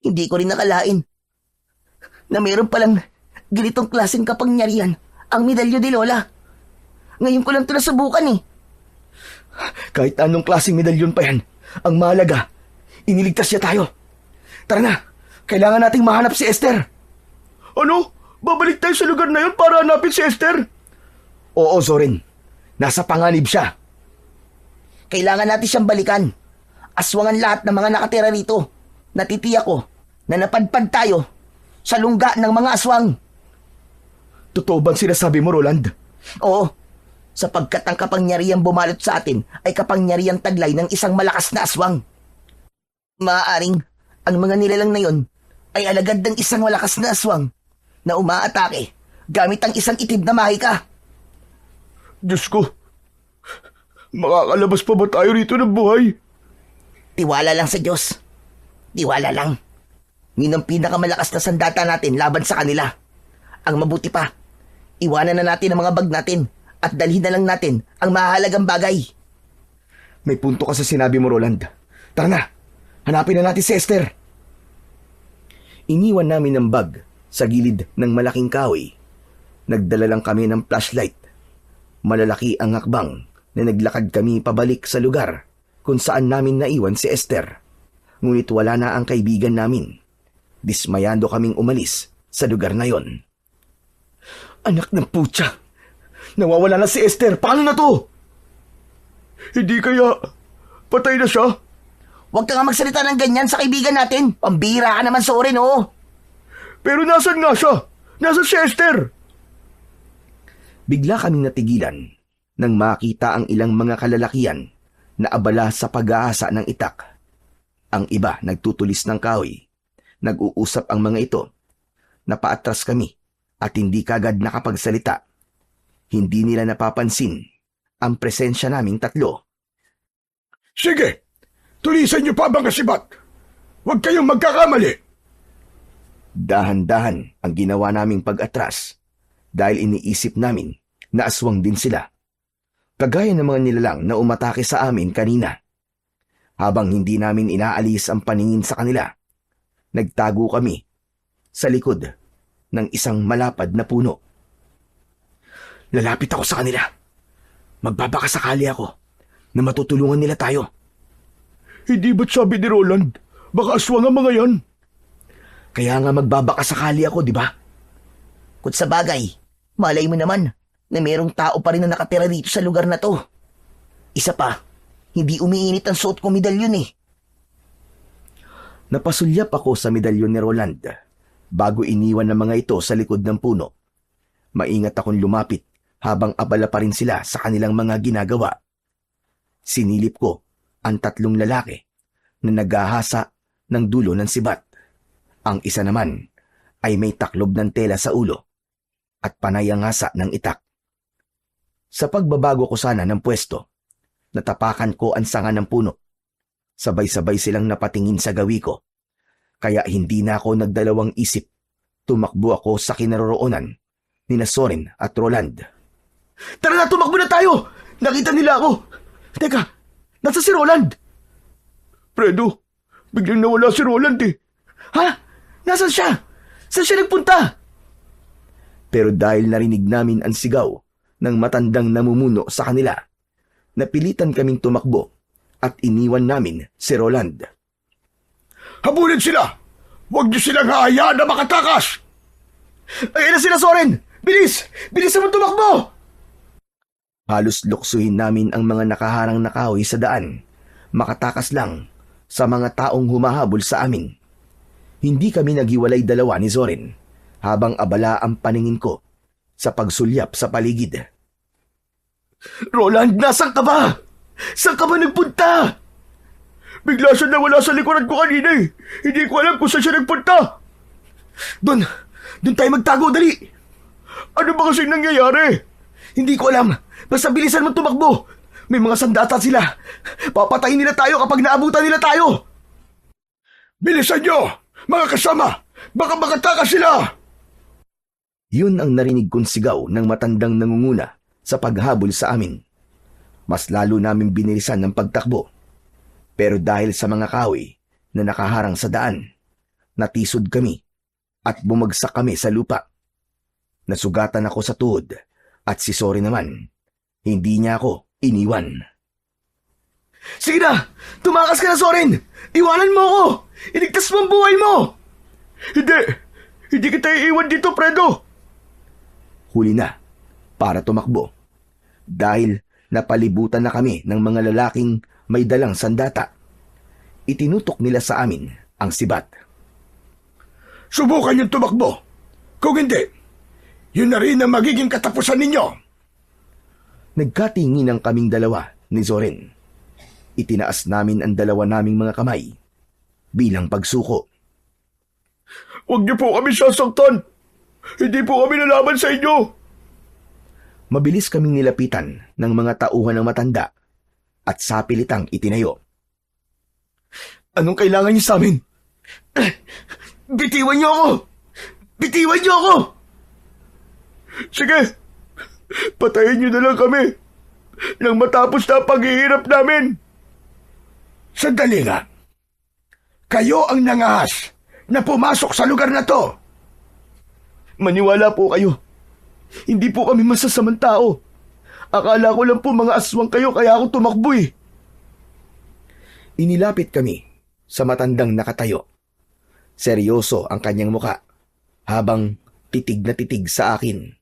Hindi ko rin nakalain na meron palang ganitong klaseng kapangyarihan ang medalyo ni Lola. Ngayon ko lang ito nasubukan Kahit anong klaseng medalyon pa yan, ang mahalaga, iniligtas niya tayo. Tara na, kailangan nating mahanap si Esther. Ano? Babalik tayo sa lugar na yun para hanapin si Esther? Oo, Soren. Nasa panganib siya. Kailangan natin siyang balikan. Aswangan lahat ng mga nakatira rito. Natitiyak ko na napadpad tayo sa lungga ng mga aswang. Totoo bang sinasabi mo, Roland? Oo, sapagkat ang kapangyarihang bumalot sa atin ay kapangyarihang taglay ng isang malakas na aswang. Maaaring ang mga nilalang na yon ay alagad ng isang malakas na aswang na umaatake gamit ang isang itim na mahika. Diyos ko, makakalabas pa ba tayo rito ng buhay? Tiwala lang sa Diyos. Tiwala lang. Yun ang pinakamalakas na sandata natin laban sa kanila. Ang mabuti pa, iwanan na natin ang mga bag natin at dalhin na lang natin ang mahalagang bagay. May punto ka sa sinabi mo, Roland. Tara na, hanapin na natin si Esther. Iniwan namin ang bag sa gilid ng malaking kahoy. Nagdala lang kami ng flashlight. Malalaki ang hakbang na naglakad kami pabalik sa lugar kung saan namin naiwan si Esther. Ngunit wala na ang kaibigan namin. Dismayado kaming umalis sa lugar na yon. Anak ng putya! Nawawala na si Esther! Paano na to? Hindi kaya patay na siya? Huwag ka nga magsalita ng ganyan sa kaibigan natin. Pambira ka naman, Soren, oh. Pero nasan nga siya? Nasan si Esther? Bigla kaming natigilan nang makita ang ilang mga kalalakian na abala sa pag-aasa ng itak. Ang iba nagtutulis ng kahoy. Nag-uusap ang mga ito. Napaatras kami at hindi kagad nakapagsalita. Hindi nila napapansin ang presensya naming tatlo. Sige, tulisan niyo pa ang kasibat. Huwag kayong magkakamali. Dahan-dahan ang ginawa naming pag-atras dahil iniisip namin na aswang din sila. Kagaya ng mga nilalang na umatake sa amin kanina. Habang hindi namin inaalis ang paningin sa kanila, nagtago kami sa likod ng isang malapad na puno. Lalapit ako sa kanila. Magbabakasakali ako na matutulungan nila tayo. Hindi ba't sabi ni Roland, baka aswang ang mga yan? Kaya nga magbabakasakali ako, di ba? Kung sa bagay, malay mo naman na merong tao pa rin na nakatira dito sa lugar na to. Isa pa, Hindi umiinit ang suot ko medalyon eh. Napasulyap ako sa medalyon ni Roland bago iniwan ng mga ito sa likod ng puno. Maingat akong lumapit habang abala pa rin sila sa kanilang mga ginagawa. Sinilip ko ang 3 lalaki na naghahasa ng dulo ng sibat. Ang isa naman ay may taklob ng tela sa ulo at panay ang hasa ng itak. Sa pagbabago ko sana ng pwesto, natapakan ko ang sanga ng puno. Sabay-sabay silang napatingin sa gawi ko, kaya hindi na ako nagdalawang isip. Tumakbo ako sa kinaroroonan ni Soren at Roland. Tara na, tumakbo na tayo! Nakita nila ako! Teka, nasa si Roland? Fredo, biglang nawala si Roland eh. Ha? Nasaan siya? Saan siya nagpunta? Pero dahil narinig namin ang sigaw ng matandang namumuno sa kanila, napilitan kaming tumakbo at iniwan namin si Roland. Habulin sila! Huwag niyo silang hahayaan na makatakas! Ayun na sila, Soren! Bilis! Bilis mo tumakbo! Halos luksuhin namin ang mga nakaharang na kahoy sa daan. Makatakas lang sa mga taong humahabol sa amin. Hindi kami naghiwalay dalawa ni Soren habang abala ang paningin ko sa pagsulyap sa paligid. Roland, nasan ka ba? Saan ka ba nagpunta? Bigla siya nawala sa likuran ko kanina eh. Hindi ko alam kung saan siya nagpunta. Doon tayo magtago, dali! Ano ba kasing nangyayari? Hindi ko alam. Basta bilisan mo tumakbo. May mga sandata sila. Papatayin nila tayo kapag naabutan nila tayo. Bilisan niyo! Mga kasama! Baka makatakas sila! Yun ang narinig kong sigaw ng matandang nangunguna sa paghabol sa amin. Mas lalo namin binilisan ng pagtakbo. Pero dahil sa mga kahoy na nakaharang sa daan, natisod kami at bumagsak kami sa lupa. Nasugatan ako sa tuhod at si Soren naman, hindi niya ako iniwan. Sige na! Tumakas ka na, Soren! Iwanan mo ako! Iligtas mo ang buhay mo! Hindi! Hindi kita iiwan dito, Fredo! Huli na para tumakbo. Dahil napalibutan na kami ng mga lalaking may dalang sandata. Itinutok nila sa amin ang sibat. Subukan niyong tumakbo. Kung hindi, yun na rin ang magiging katapusan ninyo. Nagkatinginan kaming dalawa ni Soren. Itinaas namin ang dalawa naming mga kamay bilang pagsuko. Huwag niyo po kami sasaktan. Hindi po kami lalaban sa inyo. Mabilis kaming nilapitan ng mga tauhan ng matanda at sapilitang itinayo. Anong kailangan niyo sa amin? Bitiwan niyo ako! Bitiwan niyo ako! Sige, patayin niyo na lang kami nang matapos na ang paghihirap namin. Sandali nga. Kayo ang nangahas na pumasok sa lugar na to. Maniwala po kayo. Hindi po kami masasamang tao. Akala ko lang po mga aswang kayo kaya ako tumakbo eh. Inilapit kami sa matandang nakatayo. Seryoso ang kanyang muka habang titig na titig sa akin.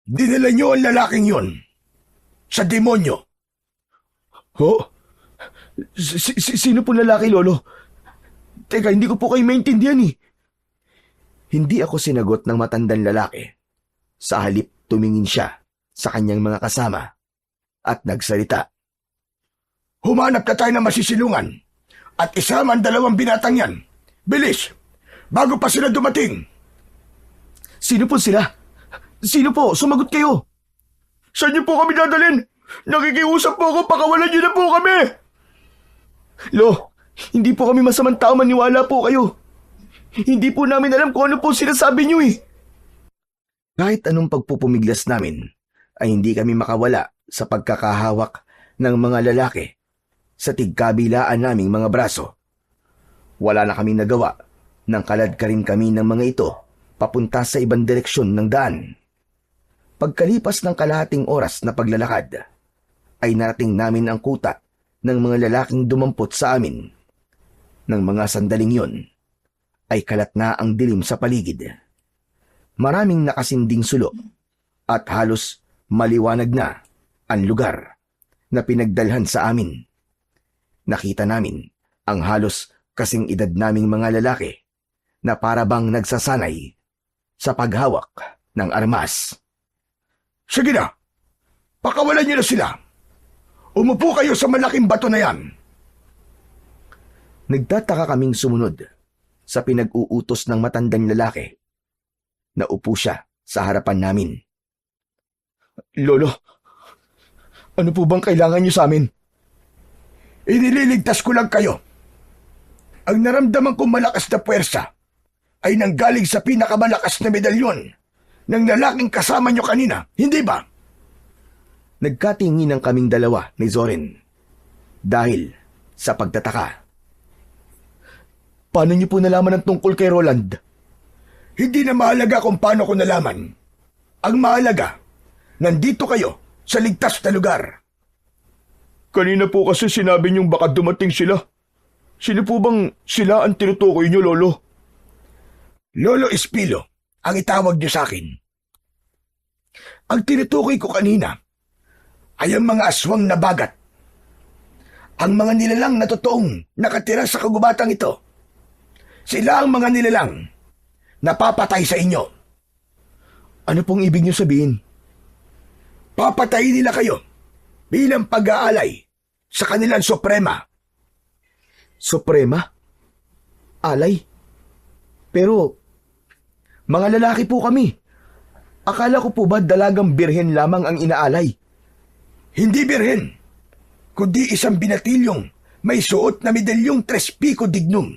Dinala niyo ang lalaking yon sa demonyo. Ho? Sino po lalaki, Lolo? Teka, hindi ko po kayo maintindihan eh. Hindi ako sinagot ng matandang lalaki. Sa halip tumingin siya sa kanyang mga kasama at nagsalita. Humanap na tayo ng masisilungan at isama ang 2 binatang yan. Bilis! Bago pa sila dumating. Sino po sila? Sino po? Sumagot kayo. Saan niyo po kami dadalhin? Nakikiusap po ako, pakawalan niyo na po kami! Lo, hindi po kami masamang tao, maniwala po kayo. Hindi po namin alam kung ano po sinasabi niyo eh. Kahit anong pagpupumiglas namin, ay hindi kami makawala sa pagkakahawak ng mga lalaki sa tigkabilaan naming mga braso. Wala na kaming nagawa nang kalad ka rin kami ng mga ito papunta sa ibang direksyon ng daan. Pagkalipas ng kalahating oras na paglalakad, ay narating namin ang kuta ng mga lalaking dumampot sa amin. Nang mga sandaling yon, ay kalat na ang dilim sa paligid. Maraming nakasinding sulo at halos maliwanag na ang lugar. na pinagdalhan sa amin. Nakita namin ang halos kasing edad naming mga lalaki na para bang nagsasanay sa paghawak ng armas. Sige na, pakawalan niyo na sila. Umupo kayo sa malaking bato na yan. Nagtataka kaming sumunod sa pinag-uutos ng matandang lalaki. Naupo siya sa harapan namin. Lolo, ano po bang kailangan niyo sa amin? Inililigtas ko lang kayo. Ang naramdaman kong malakas na puwersa ay nanggaling sa pinakamalakas na medalyon ng lalaking kasama niyo kanina, hindi ba? Nagkatinginan kaming dalawa ni Zorin dahil sa pagtataka. Paano niyo po nalaman ang tungkol kay Roland? Hindi na mahalaga kung paano ko nalaman. Ang mahalaga, nandito kayo sa ligtas na lugar. Kanina po kasi sinabi niyong baka dumating sila. Sino po bang sila ang tinutukoy niyo, Lolo? Lolo Espilo, ang itawag niyo sa akin. Ang tinutukoy ko kanina ay ang mga aswang na bagat. Ang mga nilalang na totoong nakatira sa kagubatang ito. Sila ang mga nilalang na papatay sa inyo. Ano pong ibig niyo sabihin? Papatayin nila kayo bilang pag-aalay sa kanilang suprema. Suprema? Alay? Pero, mga lalaki po kami. Akala ko po ba dalagang birhen lamang ang inaalay? Hindi birhen, kundi isang binatilyong may suot na medalyong tres pico dignum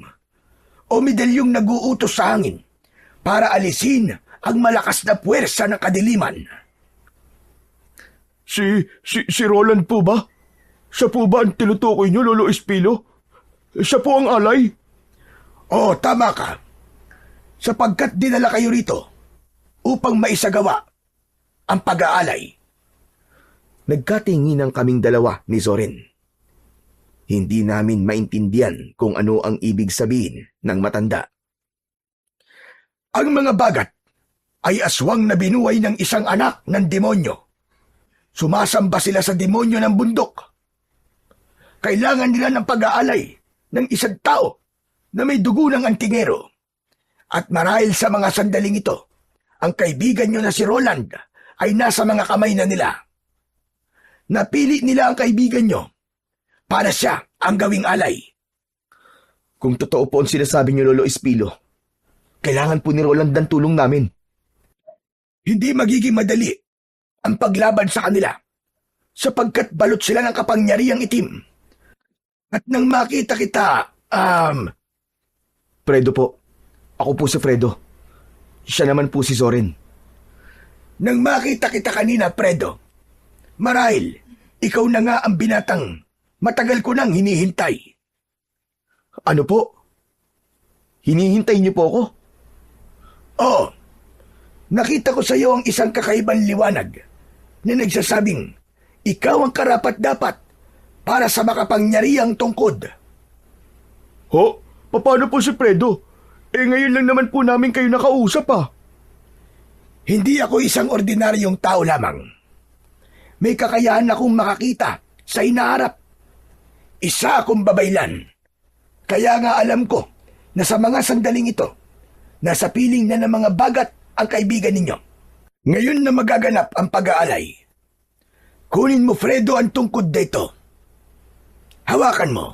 o medalyong naguutos sa hangin para alisin ang malakas na puwersa ng kadiliman. Si Roland po ba? Siya po ba ang tinutukoy niyo, Lolo Espilo? Siya po ang alay? Oo, tama ka. Sapagkat dinala kayo rito upang maisagawa ang pag-aalay. Nagkatinginan kaming dalawa ni Zorin. Hindi namin maintindihan kung ano ang ibig sabihin ng matanda. Ang mga bagat ay aswang na binuhay ng isang anak ng demonyo. Sumasamba sila sa demonyo ng bundok. Kailangan nila ng pag-aalay ng isang tao na may dugo ng antingero. At marahil sa mga sandaling ito, ang kaibigan nyo na si Roland ay nasa mga kamay na nila. Napili nila ang kaibigan nyo para siya ang gawing alay. Kung totoo po ang sinasabi niyo, Lolo Espilo, kailangan po ni Roland ng tulong namin. Hindi magiging madali ang paglaban sa kanila sapagkat balot sila ng kapangyarihang itim. At nang makita kita, Fredo po. Ako po si Fredo. Siya naman po si Zorin. Nang makita kita kanina, Fredo, marahil ikaw na nga ang binatang matagal ko nang hinihintay. Ano po? Hinihintay niyo po ako? Oo. Nakita ko sa iyo ang isang kakaibang liwanag na nagsasabing ikaw ang karapat-dapat para sa makapangyarihang tungkod. Ho? Paano po si Fredo? Ngayon lang naman po namin kayo nakausap Hindi ako isang ordinaryong tao lamang. May kakayahan akong makakita sa inaharap. Isa akong babaylan. Kaya nga alam ko na sa mga sandaling ito, nasa piling na ng mga bagat ang kaibigan ninyo. Ngayon na magaganap ang pag-aalay, kunin mo, Fredo, ang tungkod dito. Hawakan mo.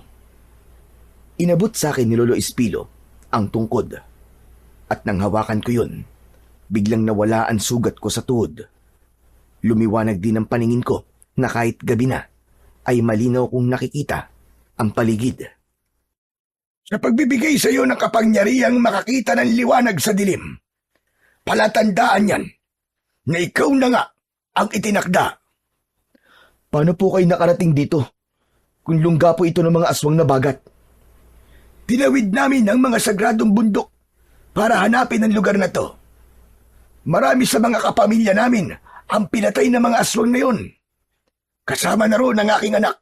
Inabot sa akin ni Lolo Espilo ang tungkod. At nang hawakan ko yun, biglang nawala ang sugat ko sa tuhod. Lumiwanag din ang paningin ko na kahit gabi na, ay malinaw kong nakikita ang paligid. Sa pagbibigay sa iyo ng kapangyarihang makakita ng liwanag sa dilim, palatandaan yan na ikaw na nga ang itinakda. Paano po kayo nakarating dito kung lungga po ito ng mga aswang na bagat? Tinawid namin ang mga sagradong bundok para hanapin ang lugar na to. Marami sa mga kapamilya namin ang pinatay ng mga aswang na yon. Kasama na roon ang aking anak.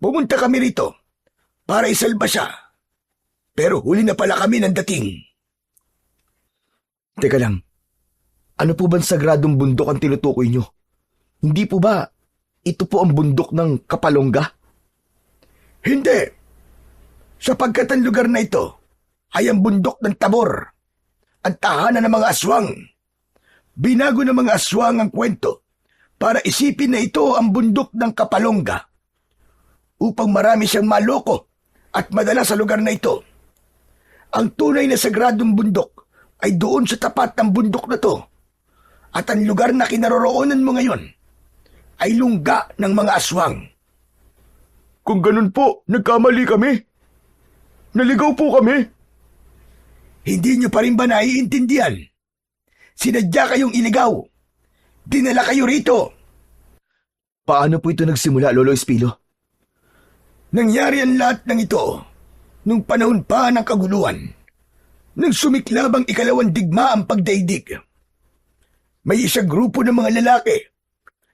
Pumunta kami rito para isalba siya. Pero huli na pala kami ng dating. Teka lang, ano po bang sagradong bundok ang tinutukoy nyo? Hindi po ba ito po ang bundok ng Kapalongga? Hindi. Sapagkat ang lugar na ito ay ang bundok ng Tabor, ang tahanan ng mga aswang. Binago ng mga aswang ang kwento para isipin na ito ang bundok ng Kapalongga upang marami siyang maloko at madala sa lugar na ito. Ang tunay na sagradong bundok ay doon sa tapat ng bundok na to. At ang lugar na kinaroroonan mo ngayon ay lungga ng mga aswang. Kung ganun po, nagkamali kami. Naligaw po kami. Hindi niyo pa rin ba naiintindihan? Sinadya kayong iligaw. Dinala kayo rito. Paano po ito nagsimula, Lolo Espilo? Nangyari ang lahat ng ito nung panahon pa ng kaguluhan. Nang sumiklab ang ikalawang digma ang pagdaigdig. May isang grupo ng mga lalaki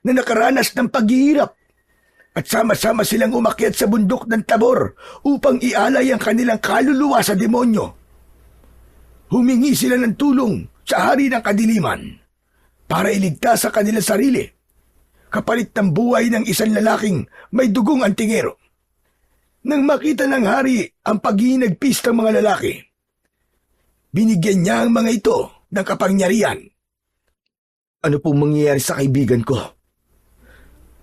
na nakaranas ng paghihirap at sama-sama silang umakyat sa bundok ng Tabor upang ialay ang kanilang kaluluwa sa demonyo. Humingi sila ng tulong sa hari ng kadiliman para iligtas sa kanilang sarili kapalit ng buhay ng isang lalaking may dugong antingero. Nang makita ng hari ang paghinagpis ng mga lalaki, binigyan niya ang mga ito ng kapangyarihan. Ano pong mangyayari sa kaibigan ko?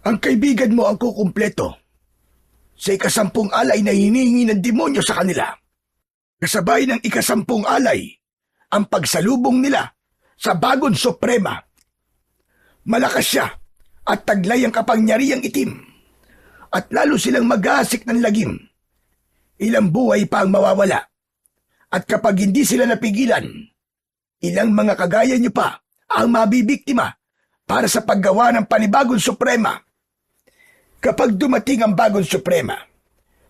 Ang kaibigan mo ang kukumpleto sa ikasampung alay na hinihingi ng demonyo sa kanila. Kasabay ng ikasampung alay ang pagsalubong nila sa Bagong Suprema. Malakas siya at taglay ang kapangyarihang itim at lalo silang mag-aasik ng lagim. Ilang buhay pa ang mawawala at kapag hindi sila napigilan, ilang mga kagaya niyo pa ang mabibiktima para sa paggawa ng panibagong suprema. Kapag dumating ang bagong suprema,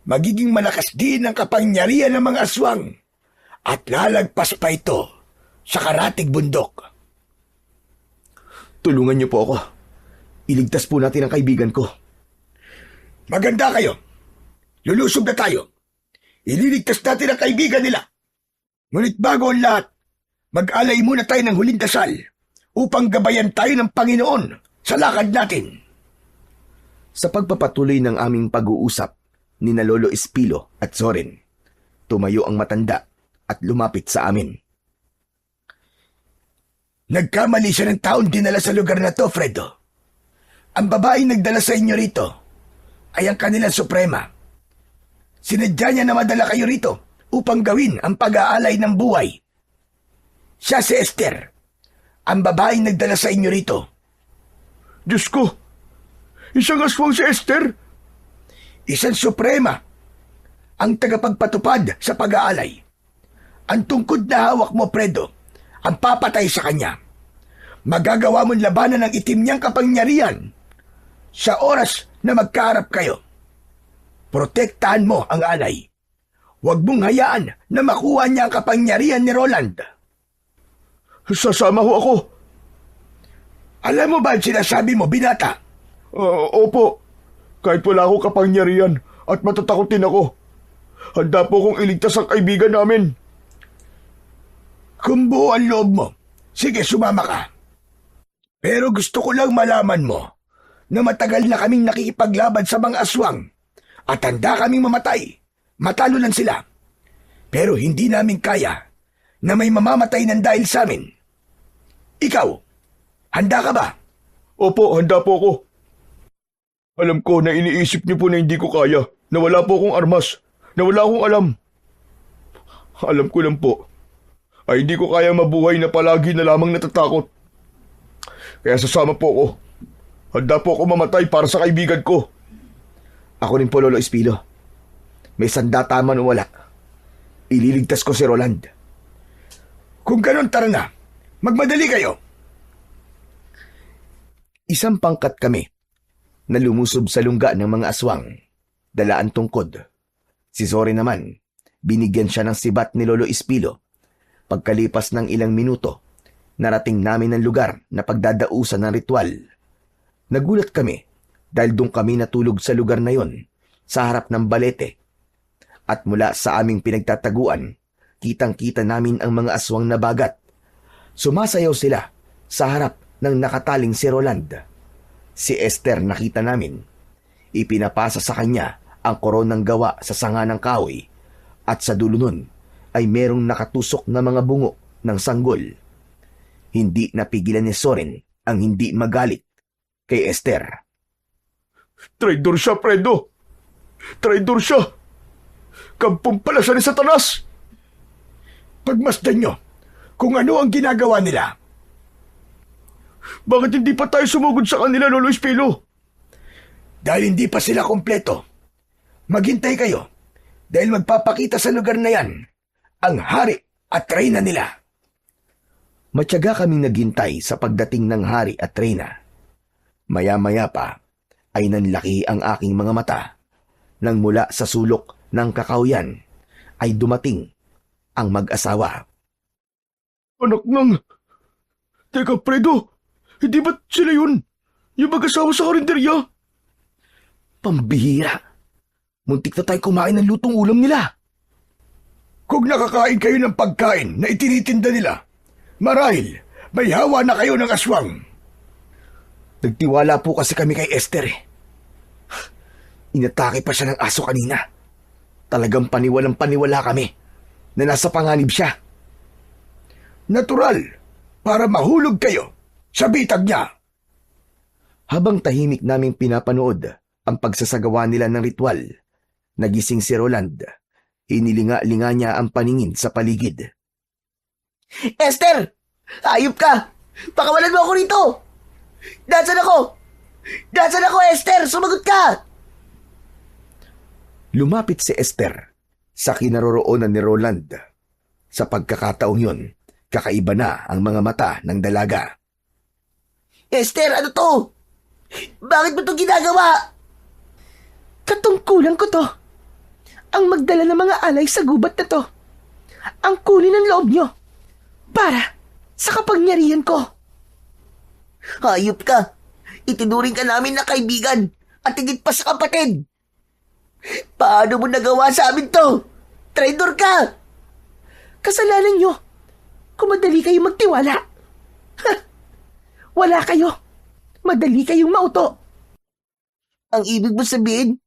magiging malakas din ang kapangyarihan ng mga aswang at lalagpas pa ito sa karatig bundok. Tulungan niyo po ako. Iligtas po natin ang kaibigan ko. Maganda kayo. Lulusob na tayo. Ililigtas natin ang kaibigan nila. Ngunit bago ang lahat, mag-alay muna tayo ng huling dasal upang gabayan tayo ng Panginoon sa lakad natin. Sa pagpapatuloy ng aming pag-uusap ni na Lolo Espilo at Zorin, tumayo ang matanda at lumapit sa amin. Nagkamali siya ng taon dinala sa lugar na to, Fredo. Ang babaeng nagdala sa inyo rito ay ang kanilang suprema. Sinadya niya na madala kayo rito upang gawin ang pag-aalay ng buhay. Siya si Esther, ang babaeng nagdala sa inyo rito. Diyos ko! Isang aswang si Esther! Isang suprema, ang tagapagpatupad sa pag-aalay. Ang tungkod na hawak mo, Fredo, ang papatay sa kanya. Magagawa mong labanan ng itim niyang kapangyarihan sa oras na magkaharap kayo. Protektahan mo ang alay. Huwag mong hayaan na makuha niya ang kapangyarihan ni Roland. Sasama ho ako. Alam mo ba ang sinasabi mo, binata? Opo. Kahit wala akong kapangyarihan at matatakotin ako, handa po kong iligtas ang kaibigan namin. Kung buo ang loob mo, sige, sumama ka. Pero gusto ko lang malaman mo na matagal na kaming nakikipaglaban sa mga aswang at handa kaming mamatay. Matalo lang sila. Pero hindi namin kaya na may mamamatay ng dahil sa amin. Ikaw, handa ka ba? Opo, handa po ako. Alam ko na iniisip niyo po na hindi ko kaya, na wala po akong armas, na wala akong alam. Alam ko lang po, ay hindi ko kaya mabuhay na palagi na lamang natatakot. Kaya sasama po ako. Handa po ako mamatay para sa kaibigan ko. Ako rin po, Lolo Espilo. May sandata man o wala, ililigtas ko si Roland. Kung ganon, tara na. Magmadali kayo. Isang pangkat kami na lumusob sa lungga ng mga aswang, dala ang tungkod. Si Zorin naman, binigyan siya ng sibat ni Lolo Espilo. Pagkalipas ng ilang minuto, narating namin ang lugar na pagdadausan ng ritual. Nagulat kami dahil doon kami natulog sa lugar na yon, sa harap ng balete. At mula sa aming pinagtataguan, kitang-kita namin ang mga aswang na bagat. Sumasayaw sila sa harap ng nakataling si Roland. Si Esther nakita namin. Ipinapasa sa kanya ang koronang gawa sa sanga ng kahoy at sa dulo nun ay merong nakatusok na mga bungo ng sanggol. Hindi napigilan ni Soren ang hindi magalit kay Esther. Traidor siya, Fredo! Traidor siya! Kampong pala siya ni Satanas! Pagmasdan nyo kung ano ang ginagawa nila. Bakit hindi pa tayo sumugod sa kanila, Lolo Espilo? Dahil hindi pa sila kompleto. Maghintay kayo dahil magpapakita sa lugar na yan ang hari at reyna nila. Matyaga kaming naghintay sa pagdating ng hari at reyna. Maya-maya pa ay nanlaki ang aking mga mata nang mula sa sulok ng kakawyan ay dumating ang mag-asawa. Anak ng... Teka, Fredo, hindi ba sila yun? Yung mag-asawa sa karinderya? Pambihira! Muntik na tayo kumain ng lutong ulam nila. Kung nakakain kayo ng pagkain na itinitinda nila, marahil may hawa na kayo ng aswang. Nagtiwala po kasi kami kay Esther eh. Inatake pa siya ng aso kanina. Talagang paniwalang paniwala kami na nasa panganib siya. Natural, para mahulog kayo sa bitag niya. Habang tahimik naming pinapanood ang pagsasagawa nila ng ritual, nagising si Roland. Inilinga-linga niya ang paningin sa paligid. Esther! Hayop ka! Pakawalan mo ako rito! Nasaan ako? Nasaan ako, Esther? Sumagot ka! Lumapit si Esther sa kinaroroonan ni Roland. Sa pagkakataong yun, kakaiba na ang mga mata ng dalaga. Esther, ano to? Bakit mo ito ginagawa? Katungkulan ko to. Ang magdala ng mga alay sa gubat na to. Ang kunin ng loob nyo. Para sa kapangyarihan ko. Hayop ka! Itinuring ka namin na kaibigan at higit pa sa kapatid. Paano mo nagawa sa amin to? Traidor ka! Kasalanan nyo. Kung madali kayong magtiwala. Ha! Wala kayo. Madali kayong mauto. Ang ibig mo sabihin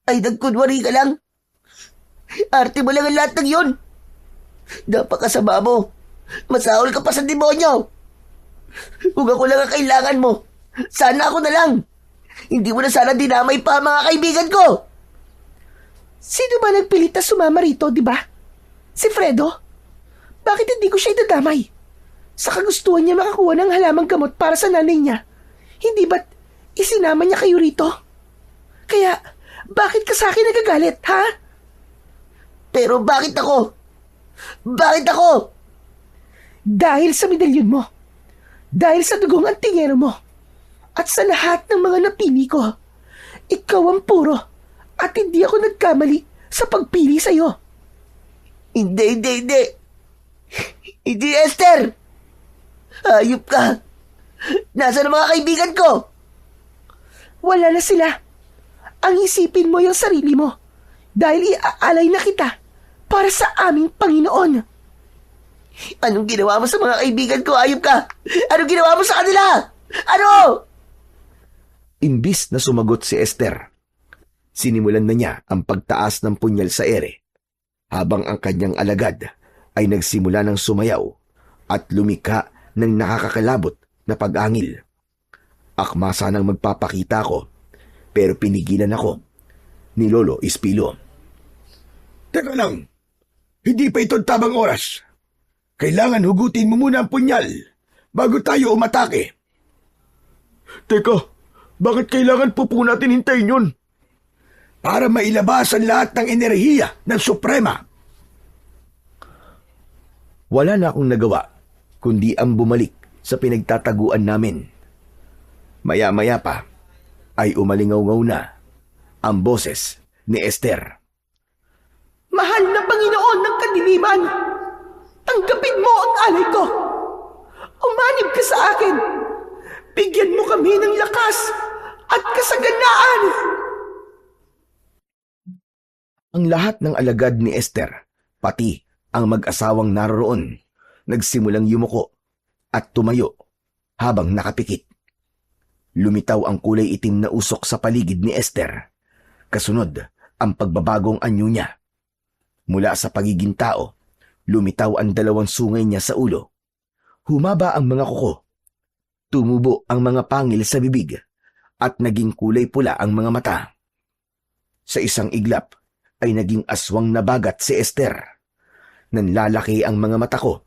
ay nagkunwari ka lang. Arte mo lang ang lahat ng yun. Napakasama mo. Masahol ka pa sa demonyo. Kung ako lang ang kailangan mo, sana ako na lang. Hindi mo na sana dinamay pa ang mga kaibigan ko. Sino ba nagpilit na sumama rito, di ba? Si Fredo? Bakit hindi ko siya idadamay? Sa kagustuhan niya makakuha ng halamang gamot para sa nanay niya. Hindi ba't isinama niya kayo rito? Kaya, bakit ka sa akin nagagalit, ha? Pero bakit ako? Bakit ako? Dahil sa medalyon mo. Dahil sa dugong antingero mo. At sa lahat ng mga napili ko. Ikaw ang puro. At hindi ako nagkamali sa pagpili sa'yo. Hindi. Hindi, Esther. Hayop ka. Nasaan ang mga kaibigan ko? Wala na sila. Ang isipin mo yung sarili mo. Dahil iaalay na kita para sa aming Panginoon. Anong ginawa mo sa mga kaibigan ko? Hayop ka. Anong ginawa mo sa kanila? Ano? Imbis na sumagot si Esther, sinimulan na niya ang pagtaas ng punyal sa ere, habang ang kanyang alagad ay nagsimula ng sumayaw at lumikha ng nakakakalabot na pag-angil. Akma sanang magpapakita ko, pero pinigilan ako ni Lolo Espilo. Teka lang, hindi pa ito tamang oras. Kailangan hugutin mo muna ang punyal bago tayo umatake. Teka, bakit kailangan po natin hintayin yun? Para mailabas ang lahat ng enerhiya ng Suprema. Wala na akong nagawa, kundi ang bumalik sa pinagtataguan namin. Maya-maya pa ay umalingaw-ngaw na ang boses ni Esther. Mahal na Panginoon ng kadiliman, tanggapin mo ang alay ko. Umanib ka sa akin. Bigyan mo kami ng lakas at kasaganaan. Ang lahat ng alagad ni Esther, pati ang mag-asawang naroon, nagsimulang yumuko at tumayo habang nakapikit. Lumitaw ang kulay itim na usok sa paligid ni Esther. Kasunod ang pagbabagong anyo niya. Mula sa pagiging tao, lumitaw ang 2 sungay niya sa ulo. Humaba ang mga kuko. Tumubo ang mga pangil sa bibig at naging kulay pula ang mga mata. Sa isang iglap ay naging aswang na bagat si Esther. Nanlalaki ang mga mata ko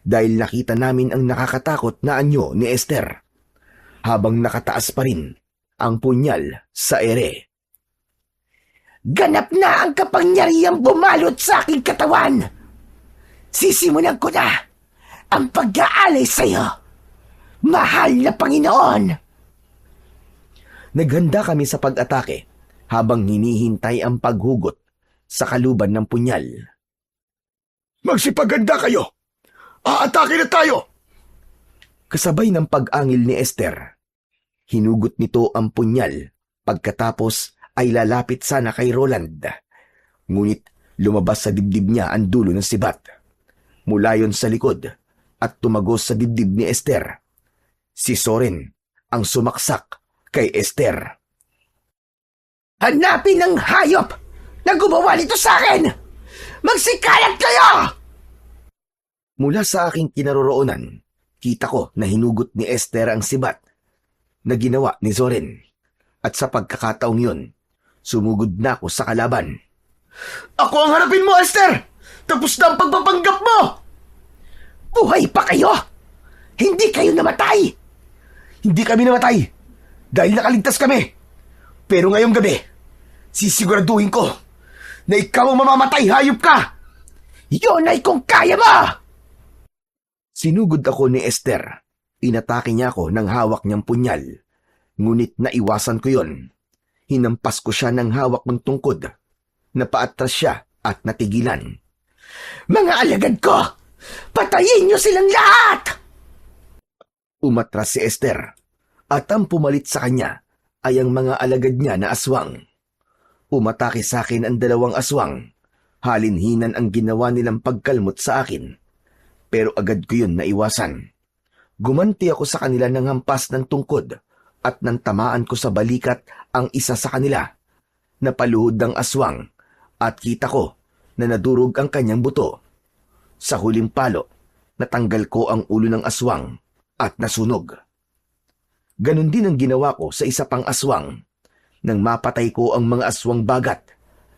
dahil nakita namin ang nakakatakot na anyo ni Esther. Habang nakataas pa rin ang punyal sa ere. Ganap na ang kapangyarihang bumalot sa aking katawan. Sisimulan ko na ang pag-aalay sa iyo, mahal na Panginoon. Naghanda kami sa pag-atake habang hinihintay ang paghugot sa kaluban ng punyal. Magsipaganda kayo! Aatake na tayo! Kasabay ng pag-angil ni Esther, hinugot nito ang punyal pagkatapos ay lalapit sana kay Roland. Ngunit lumabas sa dibdib niya ang dulo ng sibat. Mula yon sa likod at tumagos sa dibdib ni Esther. Si Soren ang sumaksak kay Esther. Hanapin ang hayop na gumawa nito sa akin! Magsikalat kayo! Mula sa aking kinaroroonan, kita ko na hinugot ni Esther ang sibat na ginawa ni Soren. At sa pagkakataong yun, sumugod na ako sa kalaban. Ako ang harapin mo, Esther! Tapos na ang pagpapanggap mo! Buhay pa kayo! Hindi kayo namatay! Hindi kami namatay dahil nakaligtas kami. Pero ngayong gabi, sisiguraduhin ko na ikaw ang mamamatay, hayop ka! Yun ay kung kaya mo! Sinugod ako ni Esther. Inatake niya ako ng hawak niyang punyal. Ngunit naiwasan ko yon. Hinampas ko siya ng hawak ng tungkod. Napaatras siya at natigilan. Mga alagad ko! Patayin niyo silang lahat! Umatras si Esther. At ang pumalit sa kanya ay ang mga alagad niya na aswang. Umatake sa akin ang 2 aswang. Halinhinan ang ginawa nilang pagkalmot sa akin. Pero agad ko yun naiwasan. Gumanti ako sa kanila ng hampas ng tungkod at nang tamaan ko sa balikat ang isa sa kanila. Napaluhod ng aswang at kita ko na nadurog ang kanyang buto. Sa huling palo, natanggal ko ang ulo ng aswang at nasunog. Ganon din ang ginawa ko sa isa pang aswang. Nang mapatay ko ang mga aswang bagat,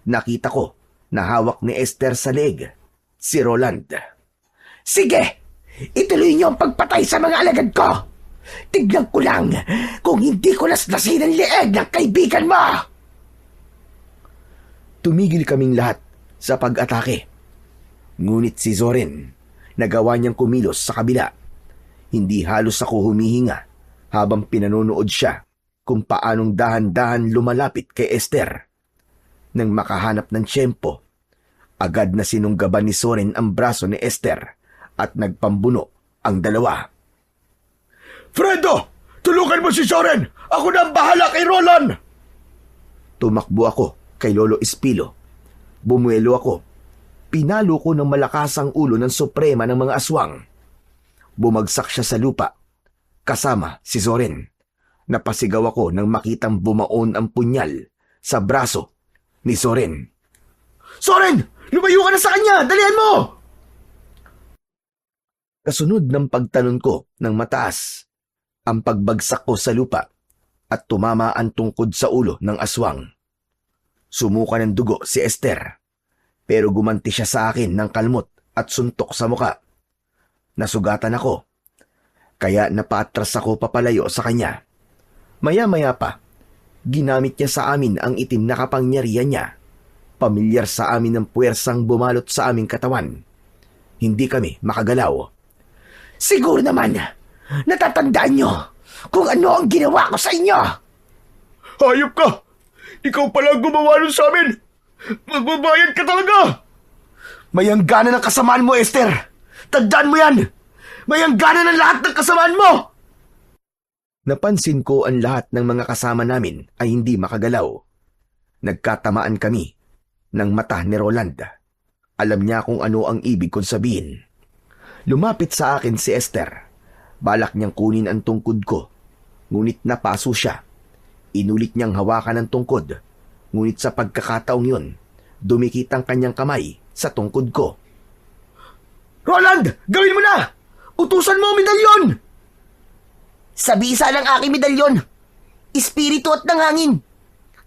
nakita ko na hawak ni Esther sa leeg, si Roland. Sige! Ituloy niyo ang pagpatay sa mga alagad ko! Tignan ko lang kung hindi ko laslasin ang leeg ng kaibigan mo! Tumigil kaming lahat sa pag-atake. Ngunit si Soren, nagawa niyang kumilos sa kabila. Hindi halos ako humihinga habang pinanonood siya kung paanong dahan-dahan lumalapit kay Esther. Nang makahanap ng tiyempo, agad na sinunggaban ni Soren ang braso ni Esther at nagpambuno ang 2. Fredo! Tulungan mo si Soren! Ako na ang bahala kay Roland! Tumakbo ako kay Lolo Espilo. Bumuelo ako. Pinalo ko ng malakas ang ulo ng suprema ng mga aswang. Bumagsak siya sa lupa, kasama si Soren. Napasigaw ako nang makitang bumaon ang punyal sa braso ni Soren. Soren! Lumayo ka na sa kanya! Dalihan mo! Kasunod ng pagtalon ko ng mataas, ang pagbagsak ko sa lupa at tumama ang tungkod sa ulo ng aswang. Sumuka ng dugo si Esther, pero gumanti siya sa akin ng kalmot at suntok sa muka. Nasugatan ako, kaya napaatras ako papalayo sa kanya. Maya-maya pa, ginamit niya sa amin ang itim na kapangyarihan niya. Pamilyar sa amin ang puwersang bumalot sa aming katawan. Hindi kami makagalaw. Siguro naman, natatandaan niyo kung ano ang ginawa ko sa inyo! Hayop ka! Ikaw pala ang gumawa nun sa amin! Magbabayad ka talaga! Mayangganan ang kasamaan mo, Esther! Tandaan mo yan! Mayangganan ang lahat ng kasamaan mo! Napansin ko ang lahat ng mga kasama namin ay hindi makagalaw. Nagkatamaan kami ng mata ni Roland. Alam niya kung ano ang ibig kong sabihin. Lumapit sa akin si Esther. Balak niyang kunin ang tungkod ko. Ngunit napaso siya. Inulit niyang hawakan ng tungkod. Ngunit sa pagkakataong yun, dumikit ang kanyang kamay sa tungkod ko. Roland! Gawin mo na! Utusan mo ang medalyon! Sa bisa ng aking medalyon, espiritu at ng hangin,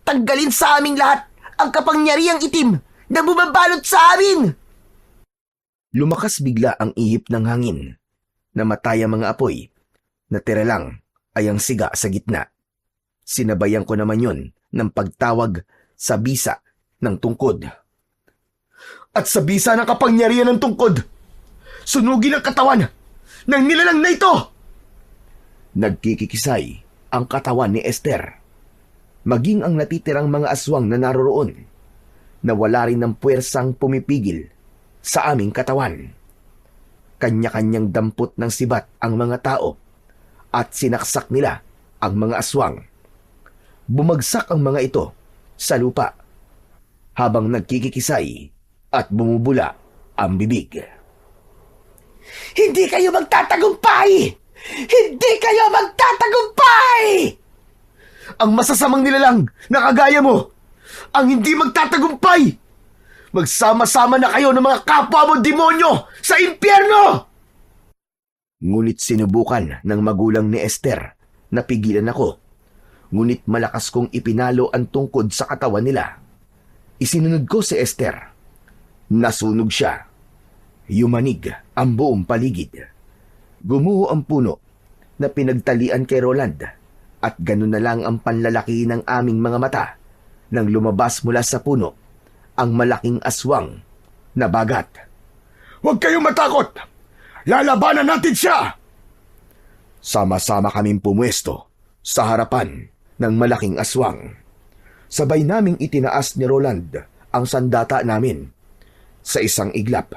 tanggalin sa aming lahat ang kapangyarihang itim na bumabalot sa amin! Lumakas bigla ang ihip ng hangin. Namatay ang mga apoy. Natira lang ay ang siga sa gitna. Sinabayan ko naman yun ng pagtawag sa bisa ng tungkod. At sa bisa ng kapangyarihan ng tungkod, sunugin ang katawan ng nilalang na ito! Nagkikikisay ang katawan ni Esther. Maging ang natitirang mga aswang na naroroon, na wala rin ng puwersang pumipigil sa aming katawan. Kanya-kanyang dampot ng sibat ang mga tao at sinaksak nila ang mga aswang. Bumagsak ang mga ito sa lupa habang nagkikikisay at bumubula ang bibig. Hindi kayo magtatagumpay! Hindi kayo magtatagumpay! Ang masasamang nilalang na kagaya mo, ang hindi magtatagumpay! Magsama-sama na kayo ng mga kapwa mo demonyo sa impyerno! Ngunit sinubukan ng magulang ni Esther na pigilan ako. Ngunit malakas kong ipinalo ang tungkod sa katawan nila. Isinunod ko si Esther. Nasunog siya. Yumanig ang buong paligid. Gumuho ang puno na pinagtalian kay Roland at ganun na lang ang panlalaki ng aming mga mata nang lumabas mula sa puno ang malaking aswang na bagat. Huwag kayong matakot! Lalabanan natin siya! Sama-sama kaming pumwesto sa harapan ng malaking aswang. Sabay naming itinaas ni Roland ang sandata namin. Sa isang iglap,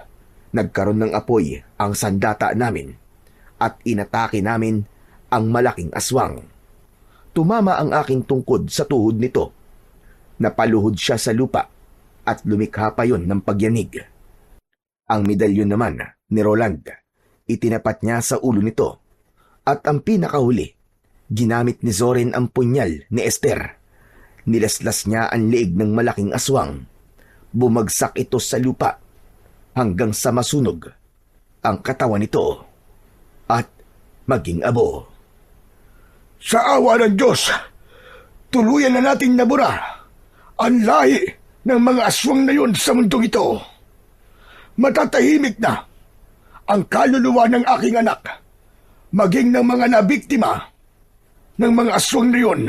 nagkaroon ng apoy ang sandata namin at inatake namin ang malaking aswang. Tumama ang aking tungkod sa tuhod nito. Napaluhod siya sa lupa at lumikha pa yon ng pagyanig. Ang medalyon naman ni Roland, itinapat niya sa ulo nito. At ang pinakahuli, ginamit ni Zoren ang punyal ni Esther. Nilaslas niya ang leeg ng malaking aswang. Bumagsak ito sa lupa hanggang sa masunog ang katawan nito at maging abo. Sa awa ng Diyos, tuluyan na nating nabura ang lahi ng mga aswang na yun sa mundong ito. Matatahimik na ang kaluluwa ng aking anak, maging ng mga nabiktima ng mga aswang na yun.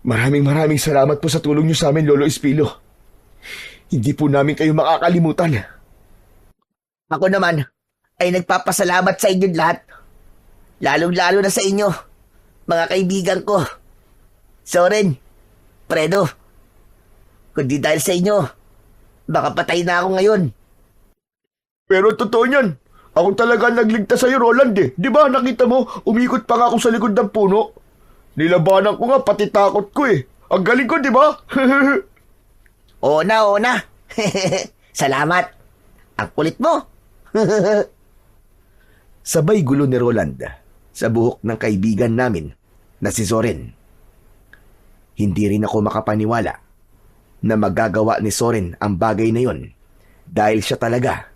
Maraming salamat po sa tulong niyo sa amin, Lolo Espilo. Hindi po namin kayo makakalimutan. Ako naman ay nagpapasalamat sa inyong lahat. Lalong-lalo na sa inyo, mga kaibigan ko. Soren, Fredo, kundi dahil sa inyo, baka patay na ako ngayon. Pero totoo niyan. Ako talaga nagligtas sa'yo, Roland eh. Di ba nakita mo, umikot pa nga ako sa likod ng puno. Nilabanan ko nga, pati takot ko eh. Ang galing ko, di ba? Oo na. Salamat. Ang kulit mo. Sabay gulo ni Roland sa buhok ng kaibigan namin na si Zoren. Hindi rin ako makapaniwala na magagawa ni Zoren ang bagay na yon dahil siya talaga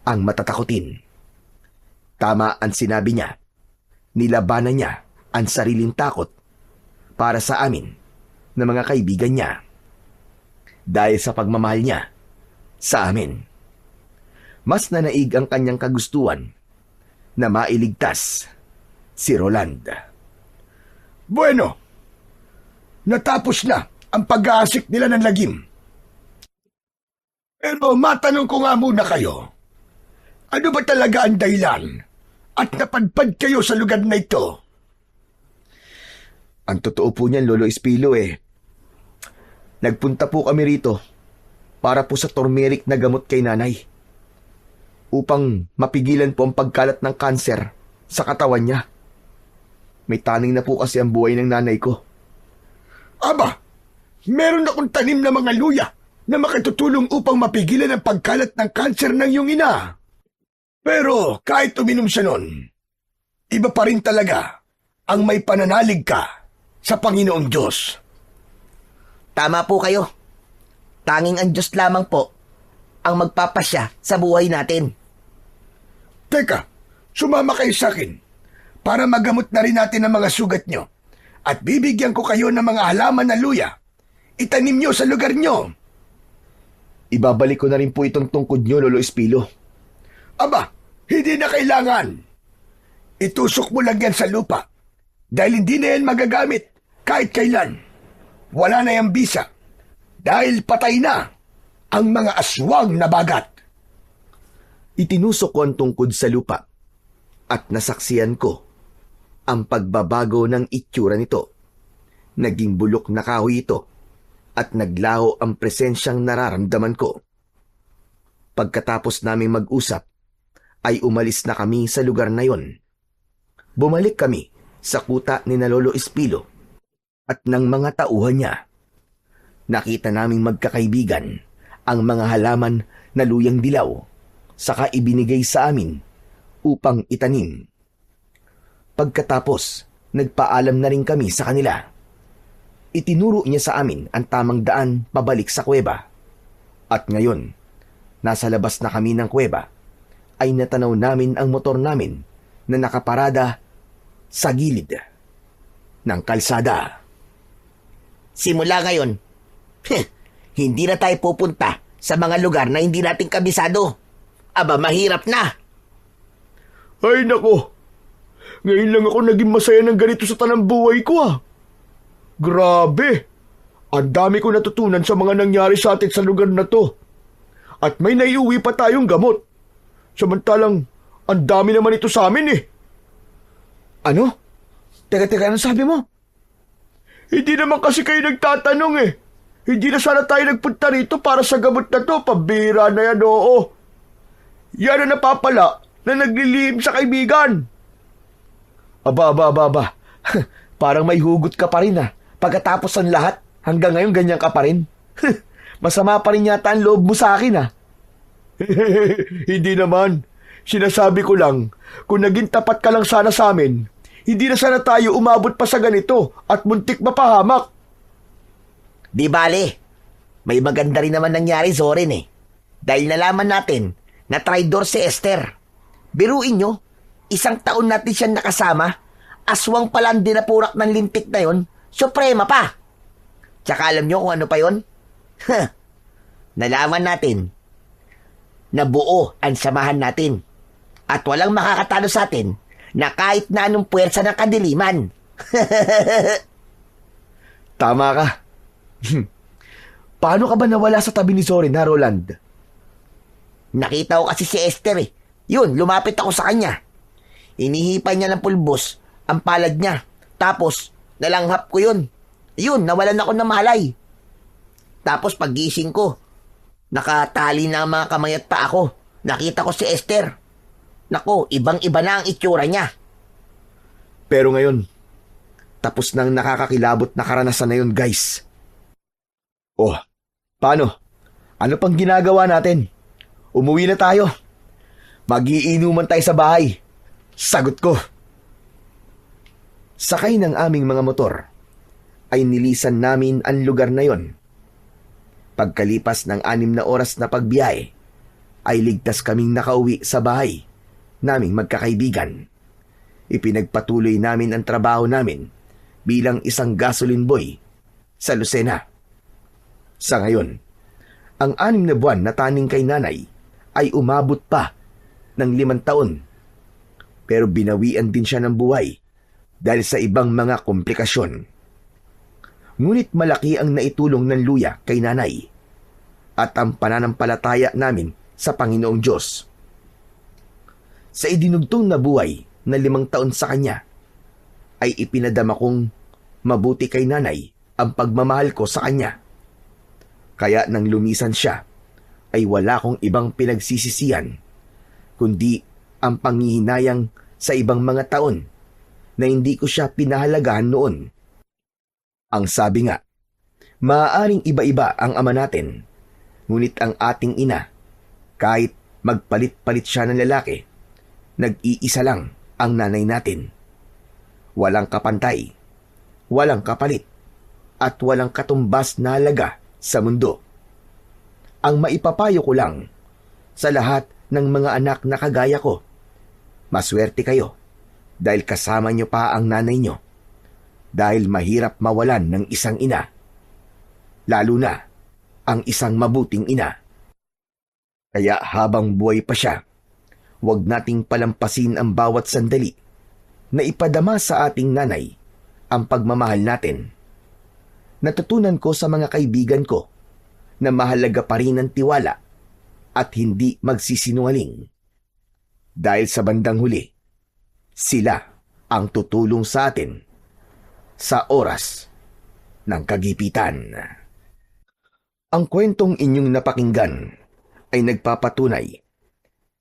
ang matatakutin. Tama ang sinabi niya. Nilabanan niya ang sariling takot para sa amin na mga kaibigan niya. Dahil sa pagmamahal niya sa amin. Mas nanaig ang kanyang kagustuhan na mailigtas si Roland. Bueno, natapos na ang pag-aasik nila ng lagim. Pero matanong ko nga muna kayo, ano ba talaga ang dahilan at napadpad kayo sa lugar na ito? Ang totoo po niyan, Lolo Espilo nagpunta po kami rito para po sa turmeric na gamot kay nanay upang mapigilan po ang pagkalat ng kanser sa katawan niya. May taning na po kasi ang buhay ng nanay ko. Aba, meron akong tanim na mga luya na makatutulong upang mapigilan ang pagkalat ng kanser ng iyong ina. Pero kahit uminom siya nun, iba pa rin talaga ang may pananalig ka sa Panginoong Diyos. Tama po kayo. Tanging ang Diyos lamang po ang magpapasya sa buhay natin. Teka, sumama kayo sa akin para magamot na rin natin ang mga sugat nyo at bibigyan ko kayo ng mga halaman na luya. Itanim nyo sa lugar nyo. Ibabalik ko na rin po itong tungkod nyo, Lolo Espilo. Aba, hindi na kailangan. Itusok mo lang yan sa lupa dahil hindi na yan magagamit kahit kailan. Wala na yung bisa dahil patay na ang mga aswang na bagat. Itinusok ko ang tungkod sa lupa at nasaksiyan ko ang pagbabago ng itsura nito. Naging bulok na kahoy ito at naglaho ang presensyang nararamdaman ko. Pagkatapos naming mag-usap, ay umalis na kami sa lugar na yon. Bumalik kami sa kuta ni na Lolo Espilo at ng mga tauhan niya. Nakita naming magkakaibigan ang mga halaman na luyang dilaw, saka ibinigay sa amin upang itanim. Pagkatapos, nagpaalam na rin kami sa kanila. Itinuro niya sa amin ang tamang daan pabalik sa kuweba. At ngayon, nasa labas na kami ng kuweba, ay natanaw namin ang motor namin na nakaparada sa gilid ng kalsada. Simula ngayon, hindi na tayo pupunta sa mga lugar na hindi natin kabisado. Aba, mahirap na. Ay nako, ngayon lang ako naging masaya ng ganito sa tanang buhay ko ah. Grabe, ang dami ko natutunan sa mga nangyari sa atin sa lugar na to. At may naiuwi pa tayong gamot. Samantalang, ang dami naman ito sa amin eh. Ano? Teka, ano sabi mo? Hindi naman kasi kayo nagtatanong eh. Hindi na sana tayo nagpunta rito para sa gamot na to. Pambira na yan, oo. Yan ang napapala na naglilihim sa kaibigan. Aba. Parang may hugot ka pa rin ah. Pagkatapos ng lahat, hanggang ngayon ganyan ka pa rin. Masama pa rin yata ang loob mo sa akin ah. Hindi naman. Sinasabi ko lang, kung naging tapat ka lang sana sa amin, hindi na sana tayo umabot pa sa ganito at muntik mapahamak. Di bale, may maganda rin naman nangyari, Zorin eh. Dahil nalaman natin na traidor si Esther. Biruin nyo, 1 taon natin siyang nakasama, aswang pala ang dinapurak ng lintik na yon, suprema pa. Tsaka alam nyo kung ano pa yon? Nalaman natin na buo ang samahan natin at walang makakatalo sa atin na kahit na anong puwersa ng kadiliman. Tama ka. Paano ka ba nawala sa tabi ni Zorin ha, Roland? Nakita ko kasi si Esther eh. Yun, lumapit ako sa kanya. Inihipan niya ng pulbos ang palad niya. Tapos, nalanghap ko yun. Yun, nawalan ako ng malay. Tapos paggising ko, nakatali na ang mga kamay at paa ko. Nakita ko si Esther. Nako, ibang-iba na ang itsura niya. Pero ngayon, tapos nang nakakakilabot na karanasan na yun, guys. Oh, paano? Ano pang ginagawa natin? Umuwi na tayo. Magiinuman tayo sa bahay. Sagot ko. Sakay ng aming mga motor, ay nilisan namin ang lugar na yon. Pagkalipas ng 6 na oras na pagbiyahe, ay ligtas kaming nakauwi sa bahay naming magkakaibigan. Ipinagpatuloy namin ang trabaho namin bilang isang gasoline boy sa Lucena. Sa ngayon, ang 6 na buwan na taning kay nanay ay umabot pa ng 5 taon. Pero binawian din siya ng buhay dahil sa ibang mga komplikasyon. Ngunit malaki ang naitulong ng luya kay nanay at ang pananampalataya namin sa Panginoong Diyos. Sa idinugtong na buhay na 5 taon sa kanya, ay ipinadama kong mabuti kay nanay ang pagmamahal ko sa kanya. Kaya nang lumisan siya, ay wala kong ibang pinagsisisihan, kundi ang panghihinayang sa ibang mga taon na hindi ko siya pinahalagahan noon. Ang sabi nga, maaaring iba-iba ang ama natin, ngunit ang ating ina, kahit magpalit-palit siya ng lalaki, nag-iisa lang ang nanay natin. walang kapantay, walang kapalit, at walang katumbas na halaga sa mundo. Ang maipapayo ko lang sa lahat ng mga anak na kagaya ko, maswerte kayo dahil kasama nyo pa ang nanay nyo. Dahil mahirap mawalan ng isang ina, lalo na ang isang mabuting ina. Kaya habang buhay pa siya, huwag nating palampasin ang bawat sandali na ipadama sa ating nanay ang pagmamahal natin. Natutunan ko sa mga kaibigan ko na mahalaga pa rin ang tiwala at hindi magsisinungaling. Dahil sa bandang huli, sila ang tutulong sa atin sa oras ng kagipitan. Ang kwentong inyong napakinggan ay nagpapatunay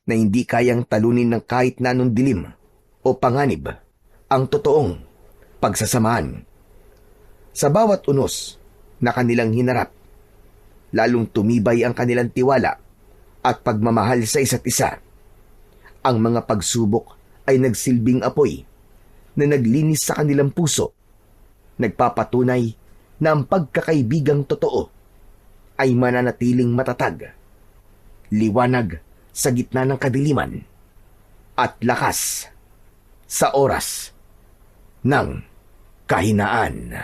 na hindi kayang talunin ng kahit na anong dilim o panganib ang totoong pagsasamahan. Sa bawat unos na kanilang hinarap, lalong tumibay ang kanilang tiwala at pagmamahal sa isa't isa. Ang mga pagsubok ay nagsilbing apoy na naglinis sa kanilang puso, nagpapatunay na ang pagkakaibigang totoo ay mananatiling matatag, liwanag sa gitna ng kadiliman, at lakas sa oras ng kahinaan.